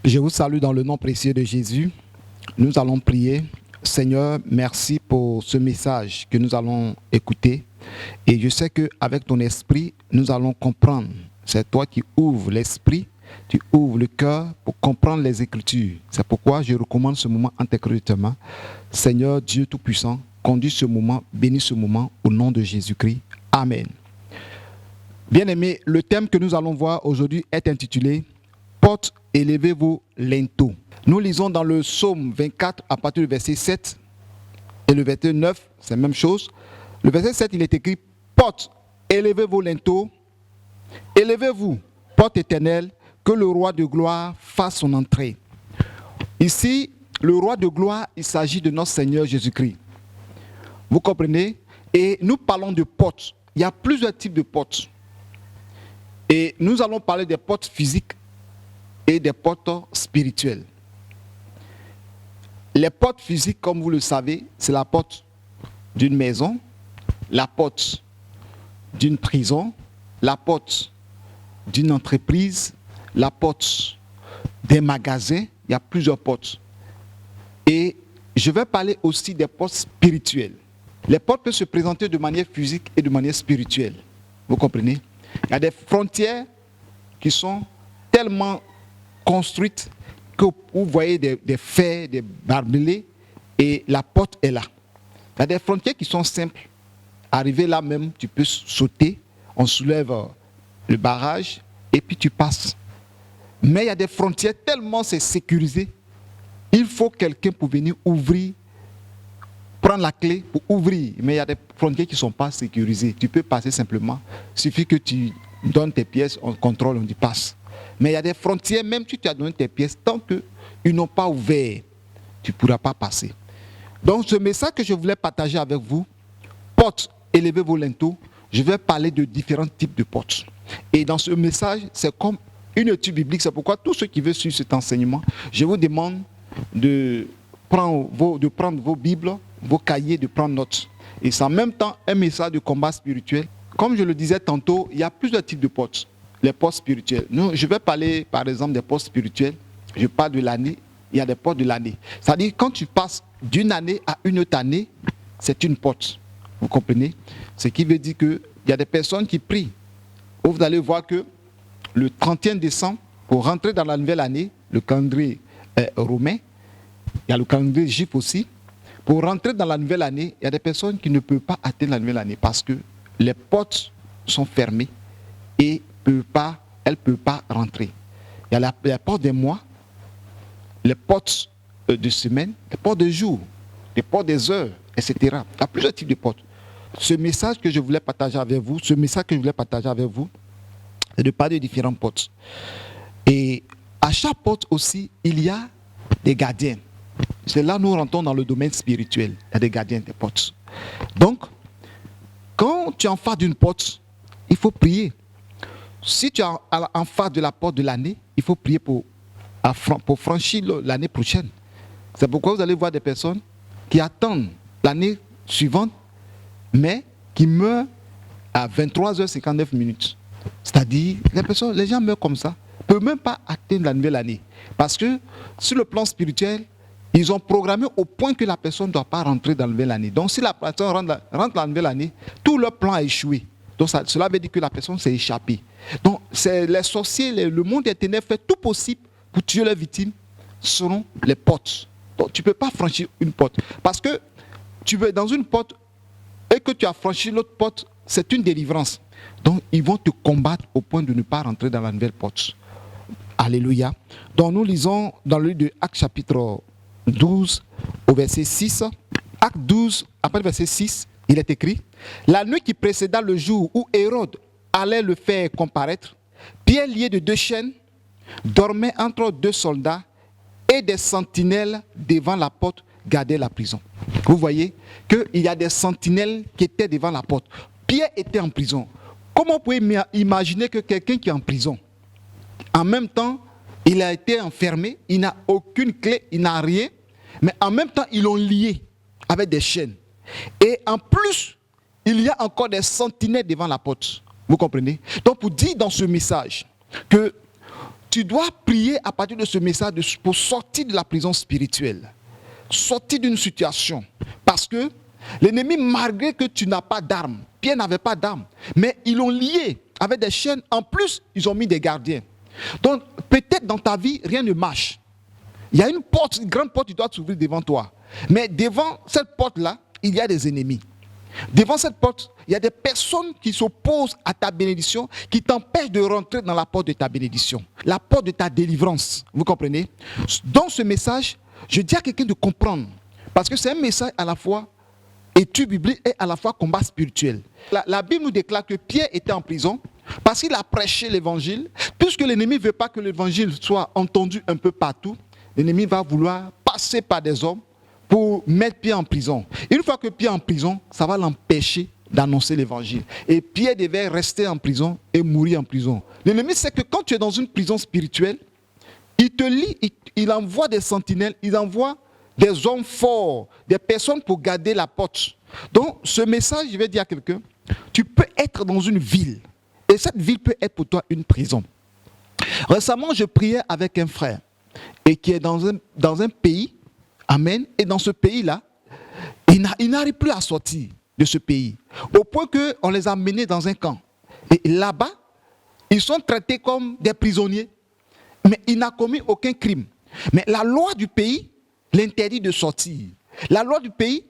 Je vous salue dans le nom précieux de Jésus. Nous allons prier. Seigneur, merci pour ce message que nous allons écouter. Et je sais qu'avec ton esprit, nous allons comprendre. C'est toi qui ouvres l'esprit, tu ouvres le cœur pour comprendre les Écritures. C'est pourquoi je recommande ce moment en tes mains. Seigneur Dieu Tout-Puissant, conduis ce moment, bénis ce moment au nom de Jésus-Christ. Amen. Bien-aimés, le thème que nous allons voir aujourd'hui est intitulé « Portes, élevez vos linteaux ». Nous lisons dans le psaume 24 à partir du verset 7 et le verset 9, c'est la même chose. Le verset 7, il est écrit « Portes, élevez vos linteaux, élevez-vous, porte éternelle, que le roi de gloire fasse son entrée. » Ici, le roi de gloire, il s'agit de notre Seigneur Jésus-Christ. Vous comprenez? Et nous parlons de portes. Il y a plusieurs types de portes. Et nous allons parler des portes physiques et des portes spirituelles. Les portes physiques, comme vous le savez, c'est la porte d'une maison, la porte d'une prison, la porte d'une entreprise, la porte des magasins. Il y a plusieurs portes. Et je vais parler aussi des portes spirituelles. Les portes peuvent se présenter de manière physique et de manière spirituelle. Vous comprenez? Il y a des frontières qui sont tellement construites que vous voyez des fers, des barbelés, et la porte est là. Il y a des frontières qui sont simples. Arrivé là même, tu peux sauter, on soulève le barrage, et puis tu passes. Mais il y a des frontières tellement c'est sécurisé, il faut quelqu'un pour venir ouvrir, prendre la clé pour ouvrir. Mais il y a des frontières qui ne sont pas sécurisées. Tu peux passer simplement. Il suffit que tu donnes tes pièces, on contrôle, on dit passe. Mais il y a des frontières, même si tu as donné tes pièces, tant qu'ils n'ont pas ouvert, tu ne pourras pas passer. Donc ce message que je voulais partager avec vous, portes, élevez vos linteaux, je vais parler de différents types de portes. Et dans ce message, c'est comme une étude biblique. C'est pourquoi tous ceux qui veulent suivre cet enseignement, je vous demande de prendre vos Bibles, vos cahiers, de prendre note. Et c'est en même temps un message de combat spirituel. Comme je le disais tantôt, il y a plusieurs types de portes. Les portes spirituelles. Je vais parler par exemple des portes spirituelles. Je parle de l'année. Il y a des portes de l'année. C'est-à-dire quand tu passes d'une année à une autre année, c'est une porte. Vous comprenez? Ce qui veut dire qu'il y a des personnes qui prient. Vous allez voir que le 31 décembre, pour rentrer dans la nouvelle année, le calendrier romain, il y a le calendrier juif aussi. Pour rentrer dans la nouvelle année, il y a des personnes qui ne peuvent pas atteindre la nouvelle année parce que les portes sont fermées et elles ne peuvent pas rentrer. Il y a la porte des mois, les portes de semaine, les portes de jour, les portes des heures, etc. Il y a plusieurs types de portes. Ce message que je voulais partager avec vous, c'est de parler de différentes portes. Et à chaque porte aussi, il y a des gardiens. C'est là que nous rentrons dans le domaine spirituel. Il y a des gardiens des portes. Donc, quand tu es en face d'une porte, il faut prier. Si tu es en face de la porte de l'année, il faut prier pour franchir l'année prochaine. C'est pourquoi vous allez voir des personnes qui attendent l'année suivante, mais qui meurent à 23h59. C'est-à-dire, les gens meurent comme ça. Ils ne peuvent même pas atteindre la nouvelle année. Parce que sur le plan spirituel, ils ont programmé au point que la personne ne doit pas rentrer dans la nouvelle année. Donc si la personne rentre dans la nouvelle année, tout leur plan a échoué. Donc cela veut dire que la personne s'est échappée. Donc les sorciers, le monde des ténèbres fait tout possible pour tuer leurs victimes selon les portes. Donc tu ne peux pas franchir une porte. Parce que tu es dans une porte et que tu as franchi l'autre porte, c'est une délivrance. Donc ils vont te combattre au point de ne pas rentrer dans la nouvelle porte. Alléluia. Donc nous lisons dans le livre de Actes chapitre 12 au verset 6. Acte 12, après le verset 6, il est écrit: la nuit qui précéda le jour où Hérode allait le faire comparaître, Pierre, lié de 2 chaînes, dormait entre 2 soldats et des sentinelles devant la porte gardaient la prison. Vous voyez qu'il y a des sentinelles qui étaient devant la porte. Pierre était en prison. Comment vous pouvez imaginer que quelqu'un qui est en prison, en même temps, il a été enfermé, il n'a aucune clé, il n'a rien, mais en même temps, ils l'ont lié avec des chaînes. Et en plus, il y a encore des sentinelles devant la porte. Vous comprenez? Donc, pour dire dans ce message que tu dois prier à partir de ce message pour sortir de la prison spirituelle. Sortir d'une situation. Parce que l'ennemi, malgré que tu n'as pas d'armes, Pierre n'avait pas d'armes, mais ils l'ont lié avec des chaînes. En plus, ils ont mis des gardiens. Donc, peut-être dans ta vie, rien ne marche. Il y a une porte, une grande porte qui doit s'ouvrir devant toi. Mais devant cette porte-là, il y a des ennemis. Devant cette porte, il y a des personnes qui s'opposent à ta bénédiction, qui t'empêchent de rentrer dans la porte de ta bénédiction, la porte de ta délivrance. Vous comprenez? Dans ce message, je dis à quelqu'un de comprendre, parce que c'est un message à la fois étude biblique et à la fois combat spirituel. La Bible nous déclare que Pierre était en prison parce qu'il a prêché l'évangile. Puisque l'ennemi ne veut pas que l'évangile soit entendu un peu partout, l'ennemi va vouloir passer par des hommes pour mettre Pierre en prison. Une fois que Pierre est en prison, ça va l'empêcher d'annoncer l'évangile. Et Pierre devait rester en prison et mourir en prison. L'ennemi sait que quand tu es dans une prison spirituelle, il te lie, il envoie des sentinelles, il envoie des hommes forts, des personnes pour garder la porte. Donc, ce message, je vais dire à quelqu'un, tu peux être dans une ville, et cette ville peut être pour toi une prison. Récemment, je priais avec un frère, et qui est dans un pays, amen, et dans ce pays-là, il n'arrive plus à sortir de ce pays, au point qu'on les a menés dans un camp. Et là-bas, ils sont traités comme des prisonniers, mais il n'a commis aucun crime. Mais la loi du pays l'interdit de sortir. La loi du pays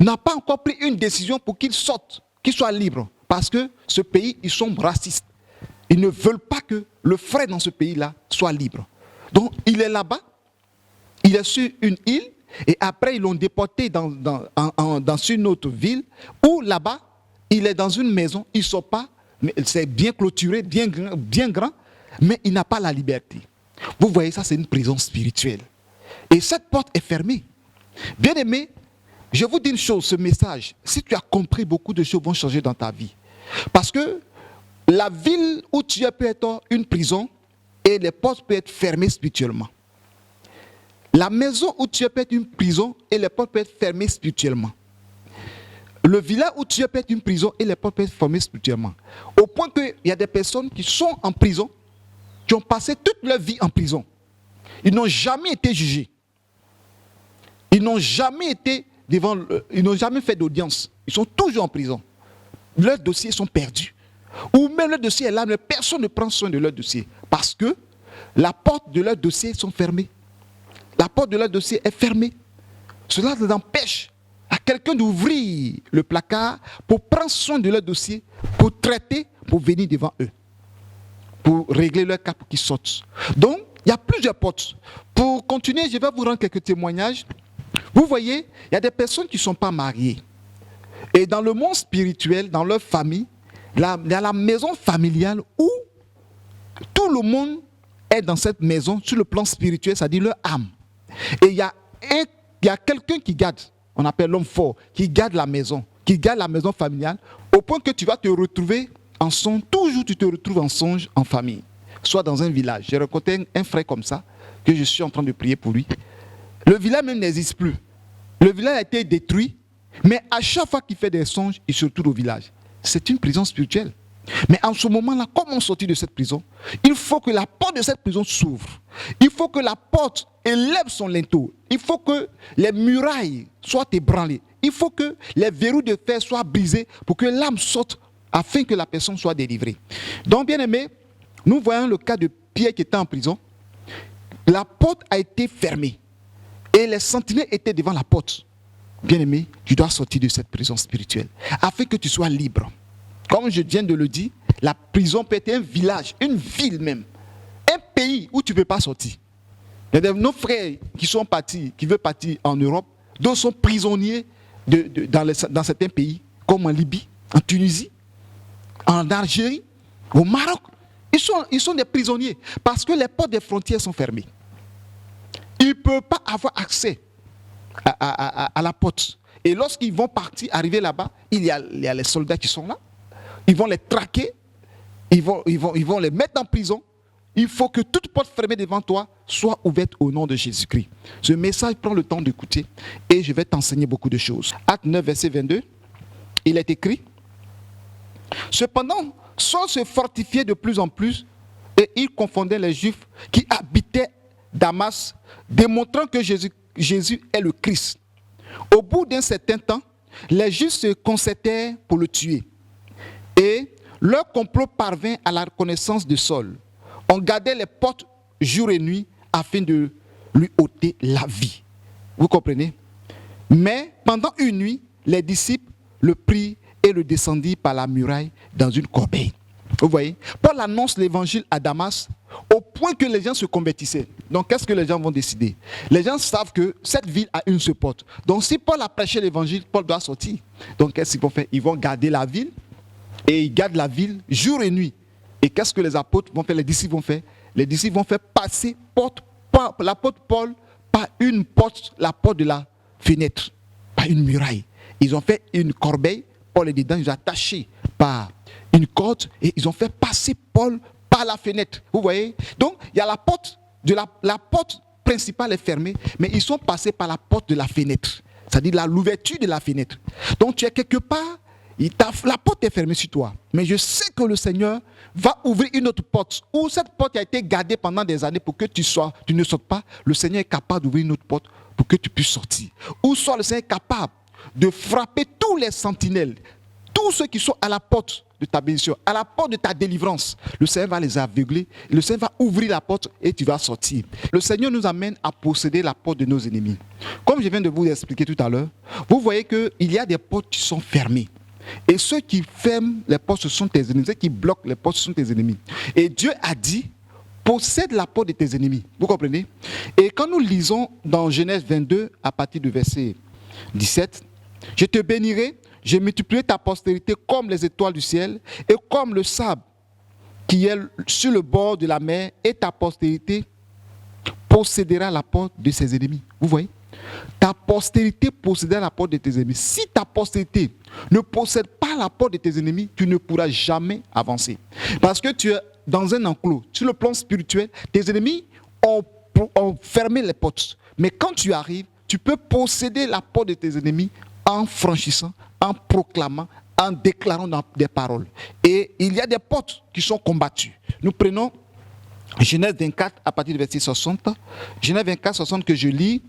n'a pas encore pris une décision pour qu'il sorte, qu'il soit libre. Parce que ce pays, ils sont racistes. Ils ne veulent pas que le frère dans ce pays-là soit libre. Donc, il est là-bas, il est sur une île, et après, ils l'ont déporté dans une autre ville, où là-bas, il est dans une maison, il ne sort pas, mais c'est bien clôturé, bien grand, mais il n'a pas la liberté. Vous voyez, ça, c'est une prison spirituelle. Et cette porte est fermée. Bien-aimé, je vous dis une chose, ce message, si tu as compris, beaucoup de choses vont changer dans ta vie. Parce que la ville où tu es peut être une prison et les portes peuvent être fermées spirituellement. La maison où tu es peut être une prison et les portes peuvent être fermées spirituellement. Le village où tu es peut être une prison et les portes peuvent être fermées spirituellement. Au point qu'il y a des personnes qui sont en prison, qui ont passé toute leur vie en prison. Ils n'ont jamais été jugés. Ils n'ont jamais été ils n'ont jamais fait d'audience. Ils sont toujours en prison. Leurs dossiers sont perdus. Ou même leur dossier est là, mais personne ne prend soin de leur dossier. Parce que la porte de leur dossier sont fermées. La porte de leur dossier est fermée. Cela les empêche à quelqu'un d'ouvrir le placard pour prendre soin de leur dossier, pour traiter, pour venir devant eux. Pour régler leur cas pour qu'ils sortent. Donc, il y a plusieurs portes. Pour continuer, je vais vous rendre quelques témoignages. Vous voyez, il y a des personnes qui ne sont pas mariées. Et dans le monde spirituel, dans leur famille, il y a la maison familiale où tout le monde est dans cette maison sur le plan spirituel, c'est-à-dire leur âme. Et il y a quelqu'un qui garde, on appelle l'homme fort, qui garde la maison familiale, au point que tu vas te retrouver en songe, toujours tu te retrouves en songe en famille, soit dans un village. J'ai rencontré un frère comme ça, que je suis en train de prier pour lui. Le village même n'existe plus. Le village a été détruit, mais à chaque fois qu'il fait des songes, il se retrouve au village. C'est une prison spirituelle. Mais en ce moment-là, comment sortir de cette prison? Il faut que la porte de cette prison s'ouvre. Il faut que la porte élève son linteau. Il faut que les murailles soient ébranlées. Il faut que les verrous de fer soient brisés pour que l'âme sorte afin que la personne soit délivrée. Donc, bien aimé, nous voyons le cas de Pierre qui était en prison. La porte a été fermée et les sentinelles étaient devant la porte. Bien aimé, tu dois sortir de cette prison spirituelle afin que tu sois libre. Comme je viens de le dire, la prison peut être un village, une ville même, un pays où tu ne peux pas sortir. Il y a nos frères qui sont partis, qui veulent partir en Europe, d'autres sont prisonniers dans certains pays, comme en Libye, en Tunisie, en Algérie, au Maroc. Ils sont des prisonniers parce que les portes des frontières sont fermées. Ils ne peuvent pas avoir accès à la porte. Et lorsqu'ils vont partir, arriver là-bas, il y a les soldats qui sont là. Ils vont les traquer, ils vont les mettre en prison. Il faut que toute porte fermée devant toi soit ouverte au nom de Jésus-Christ. Ce message prend le temps d'écouter et je vais t'enseigner beaucoup de choses. Acte 9, verset 22, il est écrit: cependant, sans se fortifier de plus en plus et ils confondaient les Juifs qui habitaient Damas, démontrant que Jésus est le Christ. Au bout d'un certain temps, les Juifs se concertèrent pour le tuer. Et leur complot parvint à la connaissance de Saul. On gardait les portes jour et nuit afin de lui ôter la vie. Vous comprenez? Mais pendant une nuit, les disciples le prirent et le descendirent par la muraille dans une corbeille. Vous voyez? Paul annonce l'évangile à Damas au point que les gens se convertissaient. Donc, qu'est-ce que les gens vont décider? Les gens savent que cette ville a une seule porte. Donc, si Paul a prêché l'évangile, Paul doit sortir. Donc, qu'est-ce qu'ils vont faire? Ils vont garder la ville et ils gardent la ville jour et nuit. Et qu'est-ce que les apôtres vont faire? Les disciples vont faire? Les disciples vont faire passer l'apôtre Paul par une porte, la porte de la fenêtre, par une muraille. Ils ont fait une corbeille, Paul est dedans, ils ont attaché par une corde et ils ont fait passer Paul par la fenêtre. Vous voyez? Donc, il y a la porte, la porte principale est fermée, mais ils sont passés par la porte de la fenêtre. C'est-à-dire l'ouverture de la fenêtre. Donc, tu es quelque part, la porte est fermée sur toi. Mais je sais que le Seigneur va ouvrir une autre porte. Où cette porte a été gardée pendant des années pour que tu ne sortes pas. Le Seigneur est capable d'ouvrir une autre porte pour que tu puisses sortir. Ou soit le Seigneur est capable de frapper tous les sentinelles, tous ceux qui sont à la porte de ta bénédiction, à la porte de ta délivrance. Le Seigneur va les aveugler, le Seigneur va ouvrir la porte et tu vas sortir. Le Seigneur nous amène à posséder la porte de nos ennemis. Comme je viens de vous expliquer tout à l'heure, vous voyez qu'il y a des portes qui sont fermées. Et ceux qui ferment les portes, ce sont tes ennemis. Ceux qui bloquent les portes, ce sont tes ennemis. Et Dieu a dit, possède la porte de tes ennemis. Vous comprenez? Et quand nous lisons dans Genèse 22, à partir du verset 17, je te bénirai, je multiplierai ta postérité comme les étoiles du ciel et comme le sable qui est sur le bord de la mer, et ta postérité possédera la porte de ses ennemis. Vous voyez? Ta postérité possédera la porte de tes ennemis. Si ta postérité ne possède pas la porte de tes ennemis, tu ne pourras jamais avancer. Parce que tu es dans un enclos. Sur le plan spirituel, tes ennemis ont fermé les portes. Mais quand tu arrives, tu peux posséder la porte de tes ennemis en franchissant, en proclamant, en déclarant des paroles. Et il y a des portes qui sont combattues. Nous prenons Genèse 24 à partir du verset 60. Genèse 24, 60 que je lis.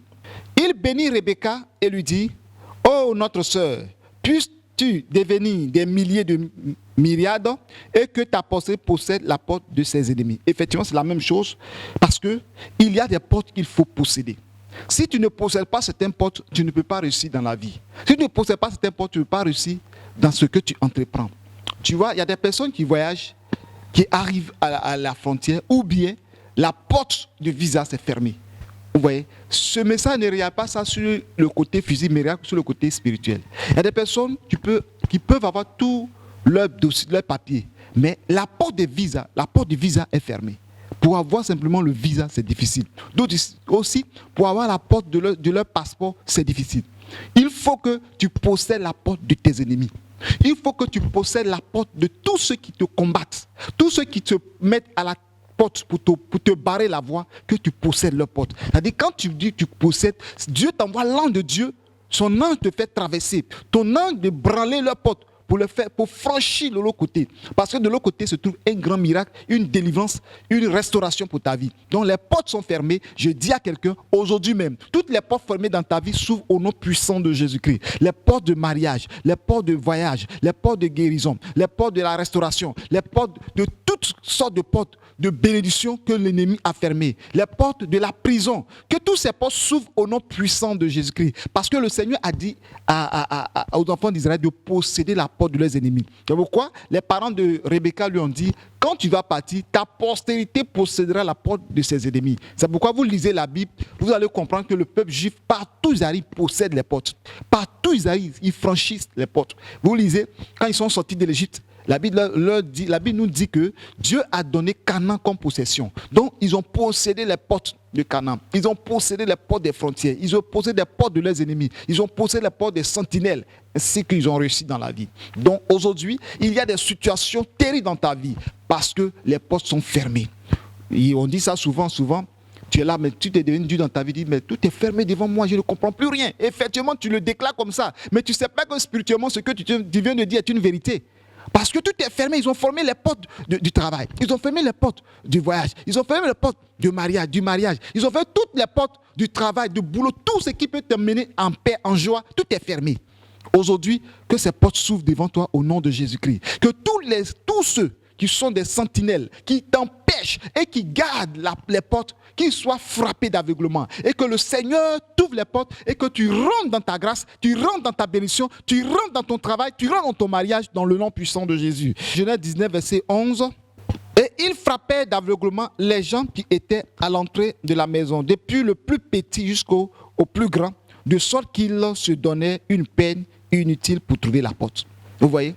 Il bénit Rebecca et lui dit, « Oh, notre sœur, puisses-tu devenir des milliers de myriades et que ta postérité possède la porte de ses ennemis. » Effectivement, c'est la même chose parce qu'il y a des portes qu'il faut posséder. Si tu ne possèdes pas certaines portes, tu ne peux pas réussir dans la vie. Si tu ne possèdes pas certaines portes, tu ne peux pas réussir dans ce que tu entreprends. Tu vois, il y a des personnes qui voyagent, qui arrivent à la frontière, ou bien la porte de visa s'est fermée. Vous voyez, ce message ne regarde pas ça sur le côté physique, mais regarde sur le côté spirituel. Il y a des personnes qui peuvent avoir tout leur dossier, leur papier, mais la porte de visa est fermée. Pour avoir simplement le visa, c'est difficile. D'autres aussi, pour avoir la porte de leur passeport, c'est difficile. Il faut que tu possèdes la porte de tes ennemis. Il faut que tu possèdes la porte de tous ceux qui te combattent, tous ceux qui te mettent à la porte pour te barrer la voie, que tu possèdes leur porte. C'est-à-dire, quand tu dis que tu possèdes, Dieu t'envoie l'ange de Dieu, son ange te fait traverser, ton ange de branler leur porte pour franchir de l'autre côté. Parce que de l'autre côté se trouve un grand miracle, une délivrance, une restauration pour ta vie. Donc les portes sont fermées. Je dis à quelqu'un, aujourd'hui même, toutes les portes fermées dans ta vie s'ouvrent au nom puissant de Jésus-Christ. Les portes de mariage, les portes de voyage, les portes de guérison, les portes de la restauration, les portes de toutes sortes de portes de bénédiction que l'ennemi a fermées, les portes de la prison, que tous ces portes s'ouvrent au nom puissant de Jésus-Christ. Parce que le Seigneur a dit aux enfants d'Israël de posséder la porte de leurs ennemis. C'est pourquoi les parents de Rebecca lui ont dit, quand tu vas partir, ta postérité possédera la porte de ses ennemis. C'est pourquoi vous lisez la Bible, vous allez comprendre que le peuple juif, partout ils arrivent, possède les portes. Partout ils arrivent, ils franchissent les portes. Vous lisez, quand ils sont sortis de l'Égypte, la Bible nous dit que Dieu a donné Canaan comme possession. Donc, ils ont possédé les portes de Canaan. Ils ont possédé les portes des frontières. Ils ont possédé les portes de leurs ennemis. Ils ont possédé les portes des sentinelles. Ainsi qu'ils ont réussi dans la vie. Donc, aujourd'hui, il y a des situations terribles dans ta vie parce que les portes sont fermées. Et on dit ça souvent. Tu es là, mais tu t'es devenu Dieu dans ta vie. Tu dis, mais tout est fermé devant moi, je ne comprends plus rien. Effectivement, tu le déclares comme ça. Mais tu ne sais pas que spirituellement, ce que tu viens de dire est une vérité. Parce que tout est fermé. Ils ont fermé les portes du travail. Ils ont fermé les portes du voyage. Ils ont fermé les portes du mariage. Ils ont fermé toutes les portes du travail, du boulot. Tout ce qui peut te mener en paix, en joie, tout est fermé. Aujourd'hui, que ces portes s'ouvrent devant toi au nom de Jésus-Christ. Que tous ceux qui sont des sentinelles, qui t'empêchent et qui gardent les portes, qu'ils soient frappés d'aveuglement. Et que le Seigneur t'ouvre les portes et que tu rentres dans ta grâce, tu rentres dans ta bénédiction, tu rentres dans ton travail, tu rentres dans ton mariage dans le nom puissant de Jésus. Genèse 19, verset 11. Et il frappait d'aveuglement les gens qui étaient à l'entrée de la maison, depuis le plus petit jusqu'au plus grand, de sorte qu'ils se donnaient une peine inutile pour trouver la porte. Vous voyez?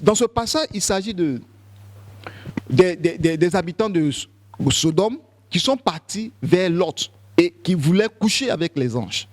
Dans ce passage, il s'agit des habitants de Sodome qui sont partis vers Lot et qui voulaient coucher avec les anges.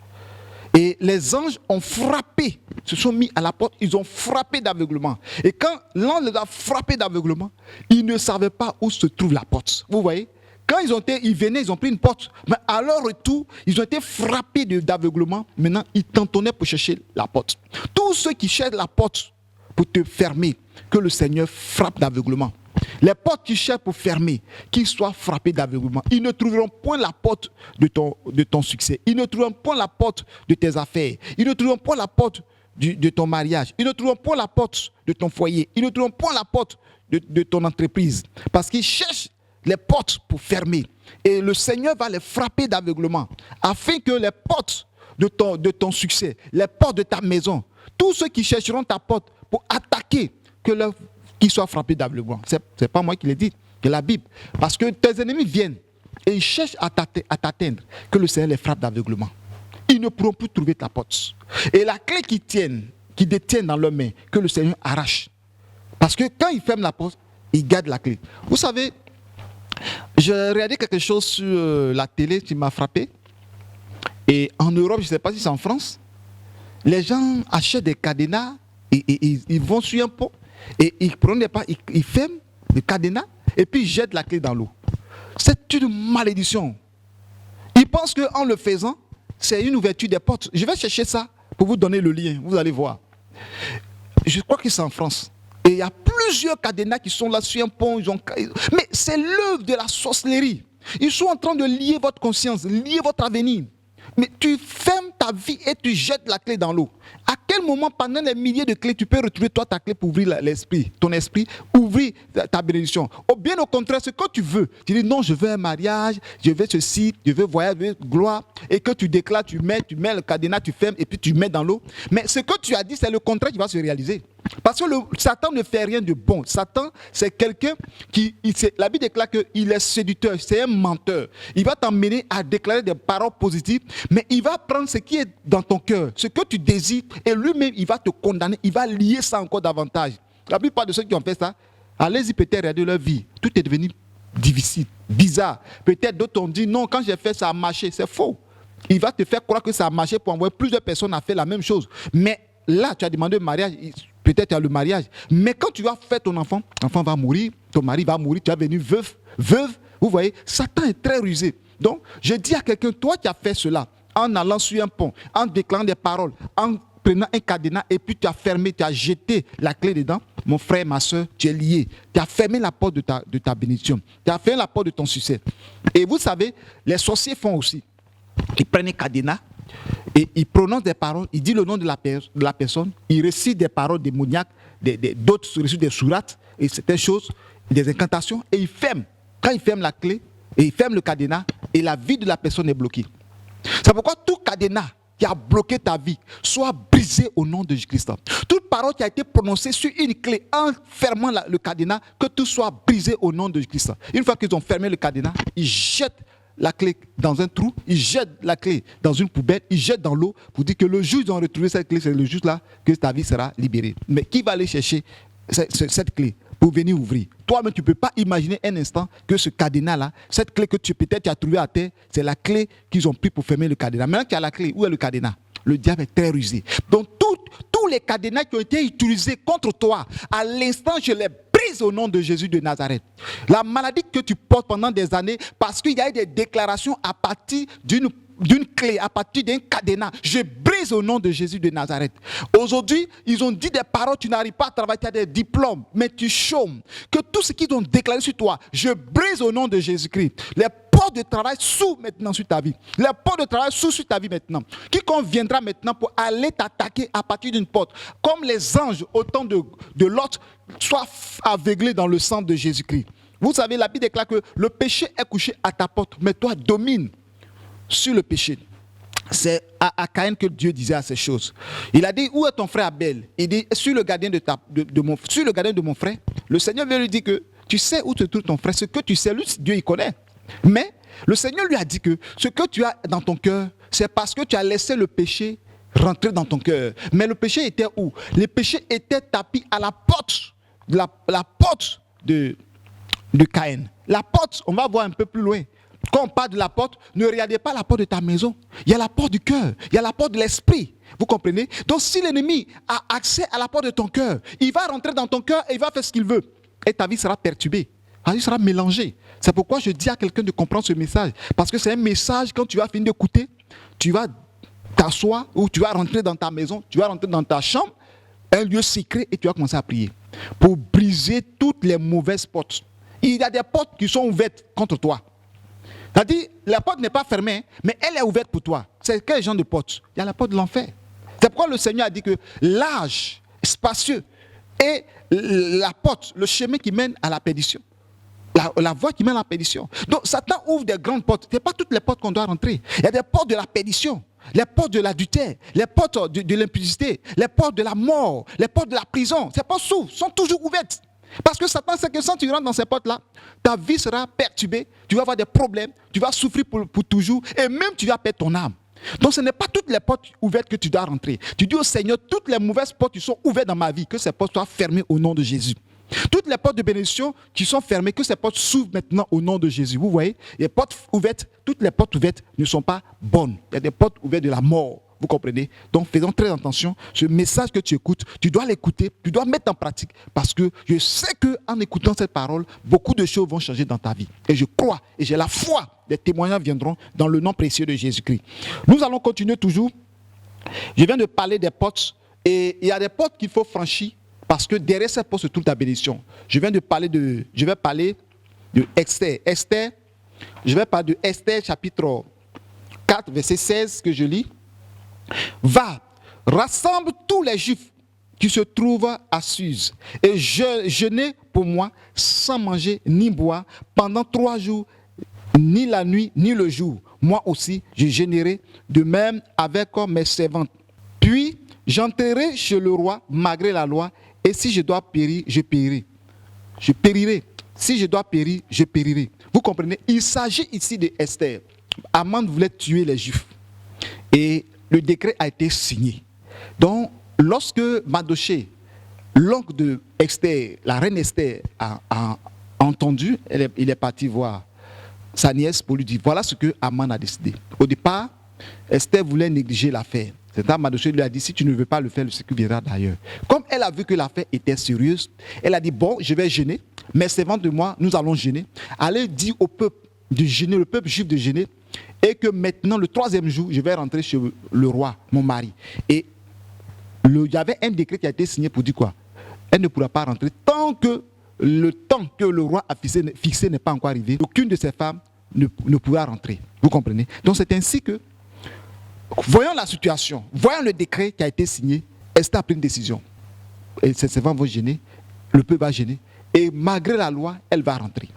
Et les anges ont frappé, se sont mis à la porte, ils ont frappé d'aveuglement. Et quand l'ange les a frappés d'aveuglement, ils ne savaient pas où se trouve la porte. Vous voyez? Quand ils venaient, ils ont pris une porte. Mais à leur retour, ils ont été frappés d'aveuglement. Maintenant, ils tantonnaient pour chercher la porte. Tous ceux qui cherchent la porte pour te fermer, que le Seigneur frappe d'aveuglement. Les portes qui cherchent pour fermer, qu'ils soient frappés d'aveuglement. Ils ne trouveront point la porte de ton succès. Ils ne trouveront point la porte de tes affaires. Ils ne trouveront point la porte de ton mariage. Ils ne trouveront point la porte de ton foyer. Ils ne trouveront point la porte de ton entreprise. Parce qu'ils cherchent les portes pour fermer. Et le Seigneur va les frapper d'aveuglement. Afin que les portes de ton succès, les portes de ta maison, tous ceux qui chercheront ta porte pour attaquer, qu'ils soient frappés d'aveuglement. Ce n'est pas moi qui l'ai dit, c'est la Bible. Parce que tes ennemis viennent et ils cherchent à t'atteindre, que le Seigneur les frappe d'aveuglement. Ils ne pourront plus trouver ta porte. Et la clé qu'ils détiennent dans leurs mains, que le Seigneur arrache. Parce que quand ils ferment la porte, ils gardent la clé. Vous savez, j'ai regardé quelque chose sur la télé qui m'a frappé. Et en Europe, je ne sais pas si c'est en France, les gens achètent des cadenas et ils vont sur un pont. Et ils prennent pas, ils ferment le cadenas et puis ils jettent la clé dans l'eau. C'est une malédiction. Ils pensent qu'en le faisant, c'est une ouverture des portes. Je vais chercher ça pour vous donner le lien, vous allez voir. Je crois que c'est en France. Et il y a plusieurs cadenas qui sont là sur un pont. Mais c'est l'œuvre de la sorcellerie. Ils sont en train de lier votre conscience, lier votre avenir. Mais tu fermes ta vie et tu jettes la clé dans l'eau. À quel moment, pendant les milliers de clés, tu peux retrouver toi ta clé pour ouvrir ton esprit, ouvrir ta bénédiction? Ou bien au contraire, ce que tu veux. Tu dis non, je veux un mariage, je veux ceci, je veux voyage, je veux gloire. Et que tu déclares, tu mets le cadenas, tu fermes et puis tu mets dans l'eau. Mais ce que tu as dit, c'est le contraire qui va se réaliser. Parce que Satan ne fait rien de bon. Satan, c'est quelqu'un la Bible déclare qu'il est séducteur, c'est un menteur. Il va t'emmener à déclarer des paroles positives, mais il va prendre ce qui est dans ton cœur, ce que tu désires, et lui-même, il va te condamner, il va lier ça encore davantage. La plupart de ceux qui ont fait ça, allez-y peut-être regarder leur vie. Tout est devenu difficile, bizarre. Peut-être d'autres ont dit, non, quand j'ai fait ça a marché. C'est faux. Il va te faire croire que ça a marché pour envoyer plusieurs personnes à faire la même chose. Mais là, tu as demandé un mariage, peut-être à le mariage. Mais quand tu vas faire ton enfant, l'enfant va mourir, ton mari va mourir, tu vas devenir veuve. Vous voyez, Satan est très rusé. Donc, je dis à quelqu'un, toi qui as fait cela, en allant sur un pont, en déclarant des paroles, en prenant un cadenas et puis tu as fermé, tu as jeté la clé dedans, mon frère, ma soeur, tu es lié. Tu as fermé la porte de ta bénédiction. Tu as fermé la porte de ton succès. Et vous savez, les sorciers font aussi. Ils prennent un cadenas et ils prononcent des paroles, ils disent le nom de la personne, ils récitent des paroles démoniaques, d'autres récitent des sourates et certaines choses, des incantations, et ils ferment. Quand ils ferment la clé, et ils ferment le cadenas, et la vie de la personne est bloquée. C'est pourquoi tout cadenas qui a bloqué ta vie soit brisé au nom de Jésus-Christ. Toute parole qui a été prononcée sur une clé en fermant le cadenas, que tout soit brisé au nom de Jésus-Christ. Une fois qu'ils ont fermé le cadenas, ils jettent la clé dans un trou, ils jettent la clé dans une poubelle, ils jettent dans l'eau pour dire que le jour où ils ont retrouvé cette clé, c'est le jour là que ta vie sera libérée. Mais qui va aller chercher cette clé pour venir ouvrir? Toi-même, tu ne peux pas imaginer un instant que ce cadenas-là, cette clé que peut-être tu as trouvée à terre, c'est la clé qu'ils ont pris pour fermer le cadenas. Maintenant qu'il y a la clé, où est le cadenas? Le diable est très rusé. Donc, tous les cadenas qui ont été utilisés contre toi, à l'instant, je les brise au nom de Jésus de Nazareth. La maladie que tu portes pendant des années, parce qu'il y a eu des déclarations à partir d'une d'une clé, à partir d'un cadenas, je brise au nom de Jésus de Nazareth. Aujourd'hui, ils ont dit des paroles, tu n'arrives pas à travailler, tu as des diplômes, mais tu chômes. Que tout ce qu'ils ont déclaré sur toi, je brise au nom de Jésus-Christ. Les portes de travail s'ouvrent maintenant sur ta vie. Les portes de travail s'ouvrent sur ta vie maintenant. Quiconque viendra maintenant pour aller t'attaquer à partir d'une porte, comme les anges au temps de Lot, soient aveuglés dans le sang de Jésus-Christ. Vous savez, la Bible déclare que le péché est couché à ta porte, mais toi domine sur le péché. C'est à Caïn que Dieu disait à ces choses. Il a dit, où est ton frère Abel? Il dit, sur le gardien de mon frère. Le Seigneur vient lui dire que tu sais où se trouve ton frère. Ce que tu sais, lui, Dieu il connaît. Mais le Seigneur lui a dit que ce que tu as dans ton cœur, c'est parce que tu as laissé le péché rentrer dans ton cœur. Mais le péché était où? Le péché était tapis à la porte, la porte de Caïn. La porte, on va voir un peu plus loin. Quand on parle de la porte, ne regardez pas la porte de ta maison. Il y a la porte du cœur, il y a la porte de l'esprit. Vous comprenez? Donc si l'ennemi a accès à la porte de ton cœur, il va rentrer dans ton cœur et il va faire ce qu'il veut. Et ta vie sera perturbée, ta vie sera mélangée. C'est pourquoi je dis à quelqu'un de comprendre ce message. Parce que c'est un message, quand tu vas finir d'écouter, tu vas t'asseoir ou tu vas rentrer dans ta maison, tu vas rentrer dans ta chambre, un lieu secret, et tu vas commencer à prier. Pour briser toutes les mauvaises portes. Il y a des portes qui sont ouvertes contre toi. C'est-à-dire, la porte n'est pas fermée, mais elle est ouverte pour toi. C'est quel genre de porte? Il y a la porte de l'enfer. C'est pourquoi le Seigneur a dit que large, spacieux, est la porte, le chemin qui mène à la perdition. La voie qui mène à la perdition. Donc, Satan ouvre des grandes portes. Ce n'est pas toutes les portes qu'on doit rentrer. Il y a des portes de la perdition, les portes de l'adultère, les portes de l'impudicité, les portes de la mort, les portes de la prison. Ces portes s'ouvrent, sont toujours ouvertes. Parce que Satan sait que si tu rentres dans ces portes-là, ta vie sera perturbée, tu vas avoir des problèmes, tu vas souffrir pour toujours, et même tu vas perdre ton âme. Donc ce n'est pas toutes les portes ouvertes que tu dois rentrer. Tu dis au Seigneur, toutes les mauvaises portes qui sont ouvertes dans ma vie, que ces portes soient fermées au nom de Jésus. Toutes les portes de bénédiction qui sont fermées, que ces portes s'ouvrent maintenant au nom de Jésus. Vous voyez, les portes ouvertes, toutes les portes ouvertes ne sont pas bonnes. Il y a des portes ouvertes de la mort. Vous comprenez? Donc faisons très attention. Ce message que tu écoutes, tu dois l'écouter, tu dois mettre en pratique. Parce que je sais qu'en écoutant cette parole, beaucoup de choses vont changer dans ta vie. Et je crois, et j'ai la foi, des témoignages viendront dans le nom précieux de Jésus-Christ. Nous allons continuer toujours. Je viens de parler des portes. Et il y a des portes qu'il faut franchir. Parce que derrière cette porte se trouve ta bénédiction. Je vais parler de Esther. Je vais parler de Esther chapitre 4, verset 16 que je lis. Va, rassemble tous les Juifs qui se trouvent à Suse et jeûnez pour moi sans manger ni boire pendant 3 jours, ni la nuit ni le jour. Moi aussi, je jeûnerai de même avec mes servantes. Puis, j'entrerai chez le roi malgré la loi et si je dois périr, je périrai. Je périrai. Si je dois périr, je périrai. Vous comprenez? Il s'agit ici de Esther. Aman voulait tuer les Juifs. Et le décret a été signé. Donc, lorsque Mardochée, l'oncle de Esther, la reine Esther, a entendu, il est parti voir sa nièce pour lui dire, voilà ce que Aman a décidé. Au départ, Esther voulait négliger l'affaire. C'est à Mardochée lui a dit, si tu ne veux pas le faire, le sécurité viendra d'ailleurs. Comme elle a vu que l'affaire était sérieuse, elle a dit, bon, je vais jeûner, mais servant de moi, nous allons jeûner. Allez dire au peuple de jeûner, le peuple juif de jeûner, et que maintenant, le 3e jour, je vais rentrer chez le roi, mon mari. Et il y avait un décret qui a été signé pour dire quoi? Elle ne pourra pas rentrer tant que le temps que le roi a fixé n'est pas encore arrivé. Aucune de ces femmes ne pourra rentrer. Vous comprenez? Donc c'est ainsi que, voyant la situation, voyant le décret qui a été signé, Esther a pris une décision. Et ses servants vont gêner, le peuple va gêner, et malgré la loi, elle va rentrer.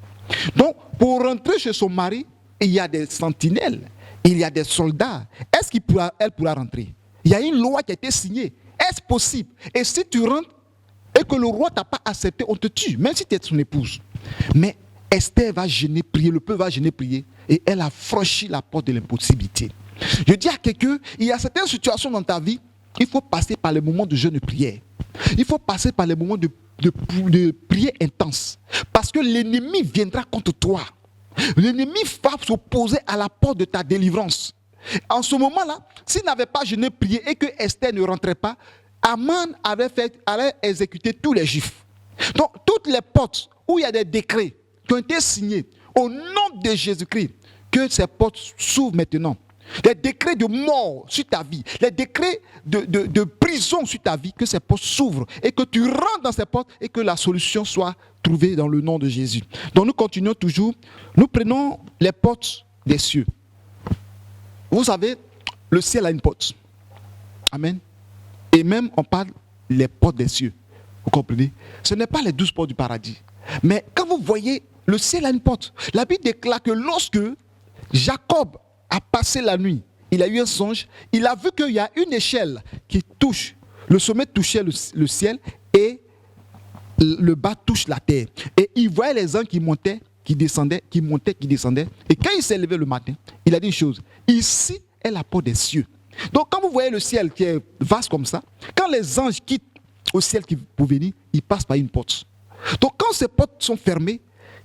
Donc, pour rentrer chez son mari, il y a des sentinelles, il y a des soldats. Est-ce qu'elle pourra rentrer? Il y a une loi qui a été signée. Est-ce possible? Et si tu rentres et que le roi ne t'a pas accepté, on te tue, même si tu es son épouse. Mais Esther va gêner, prier, le peuple va gêner, prier, et elle a franchi la porte de l'impossibilité. Je dis à quelqu'un, il y a certaines situations dans ta vie, il faut passer par les moments de jeûne et prière. Il faut passer par les moments de prière intense. Parce que l'ennemi viendra contre toi. L'ennemi va s'opposer à la porte de ta délivrance. En ce moment-là, s'il n'avait pas jeûné, prié et que Esther ne rentrait pas, Aman allait exécuter tous les Juifs. Donc, toutes les portes où il y a des décrets qui ont été signés au nom de Jésus-Christ, que ces portes s'ouvrent maintenant. les décrets de mort sur ta vie, les décrets de prison sur ta vie, que ces portes s'ouvrent et que tu rentres dans ces portes et que la solution soit trouvée dans le nom de Jésus. Donc nous continuons toujours, nous prenons les portes des cieux. Vous savez, le ciel a une porte. Amen. Et même on parle les portes des cieux. Vous comprenez? Ce n'est pas les 12 portes du paradis. Mais quand vous voyez, le ciel a une porte. La Bible déclare que lorsque Jacob a passé la nuit, il a eu un songe, il a vu qu'il y a une échelle qui touche, le sommet touchait le ciel et le bas touche la terre. Et il voyait les anges qui montaient, qui descendaient, qui montaient, qui descendaient. Et quand il s'est levé le matin, il a dit une chose, ici est la porte des cieux. Donc quand vous voyez le ciel qui est vaste comme ça, quand les anges quittent au ciel pour venir, ils passent par une porte. Donc quand ces portes sont fermées,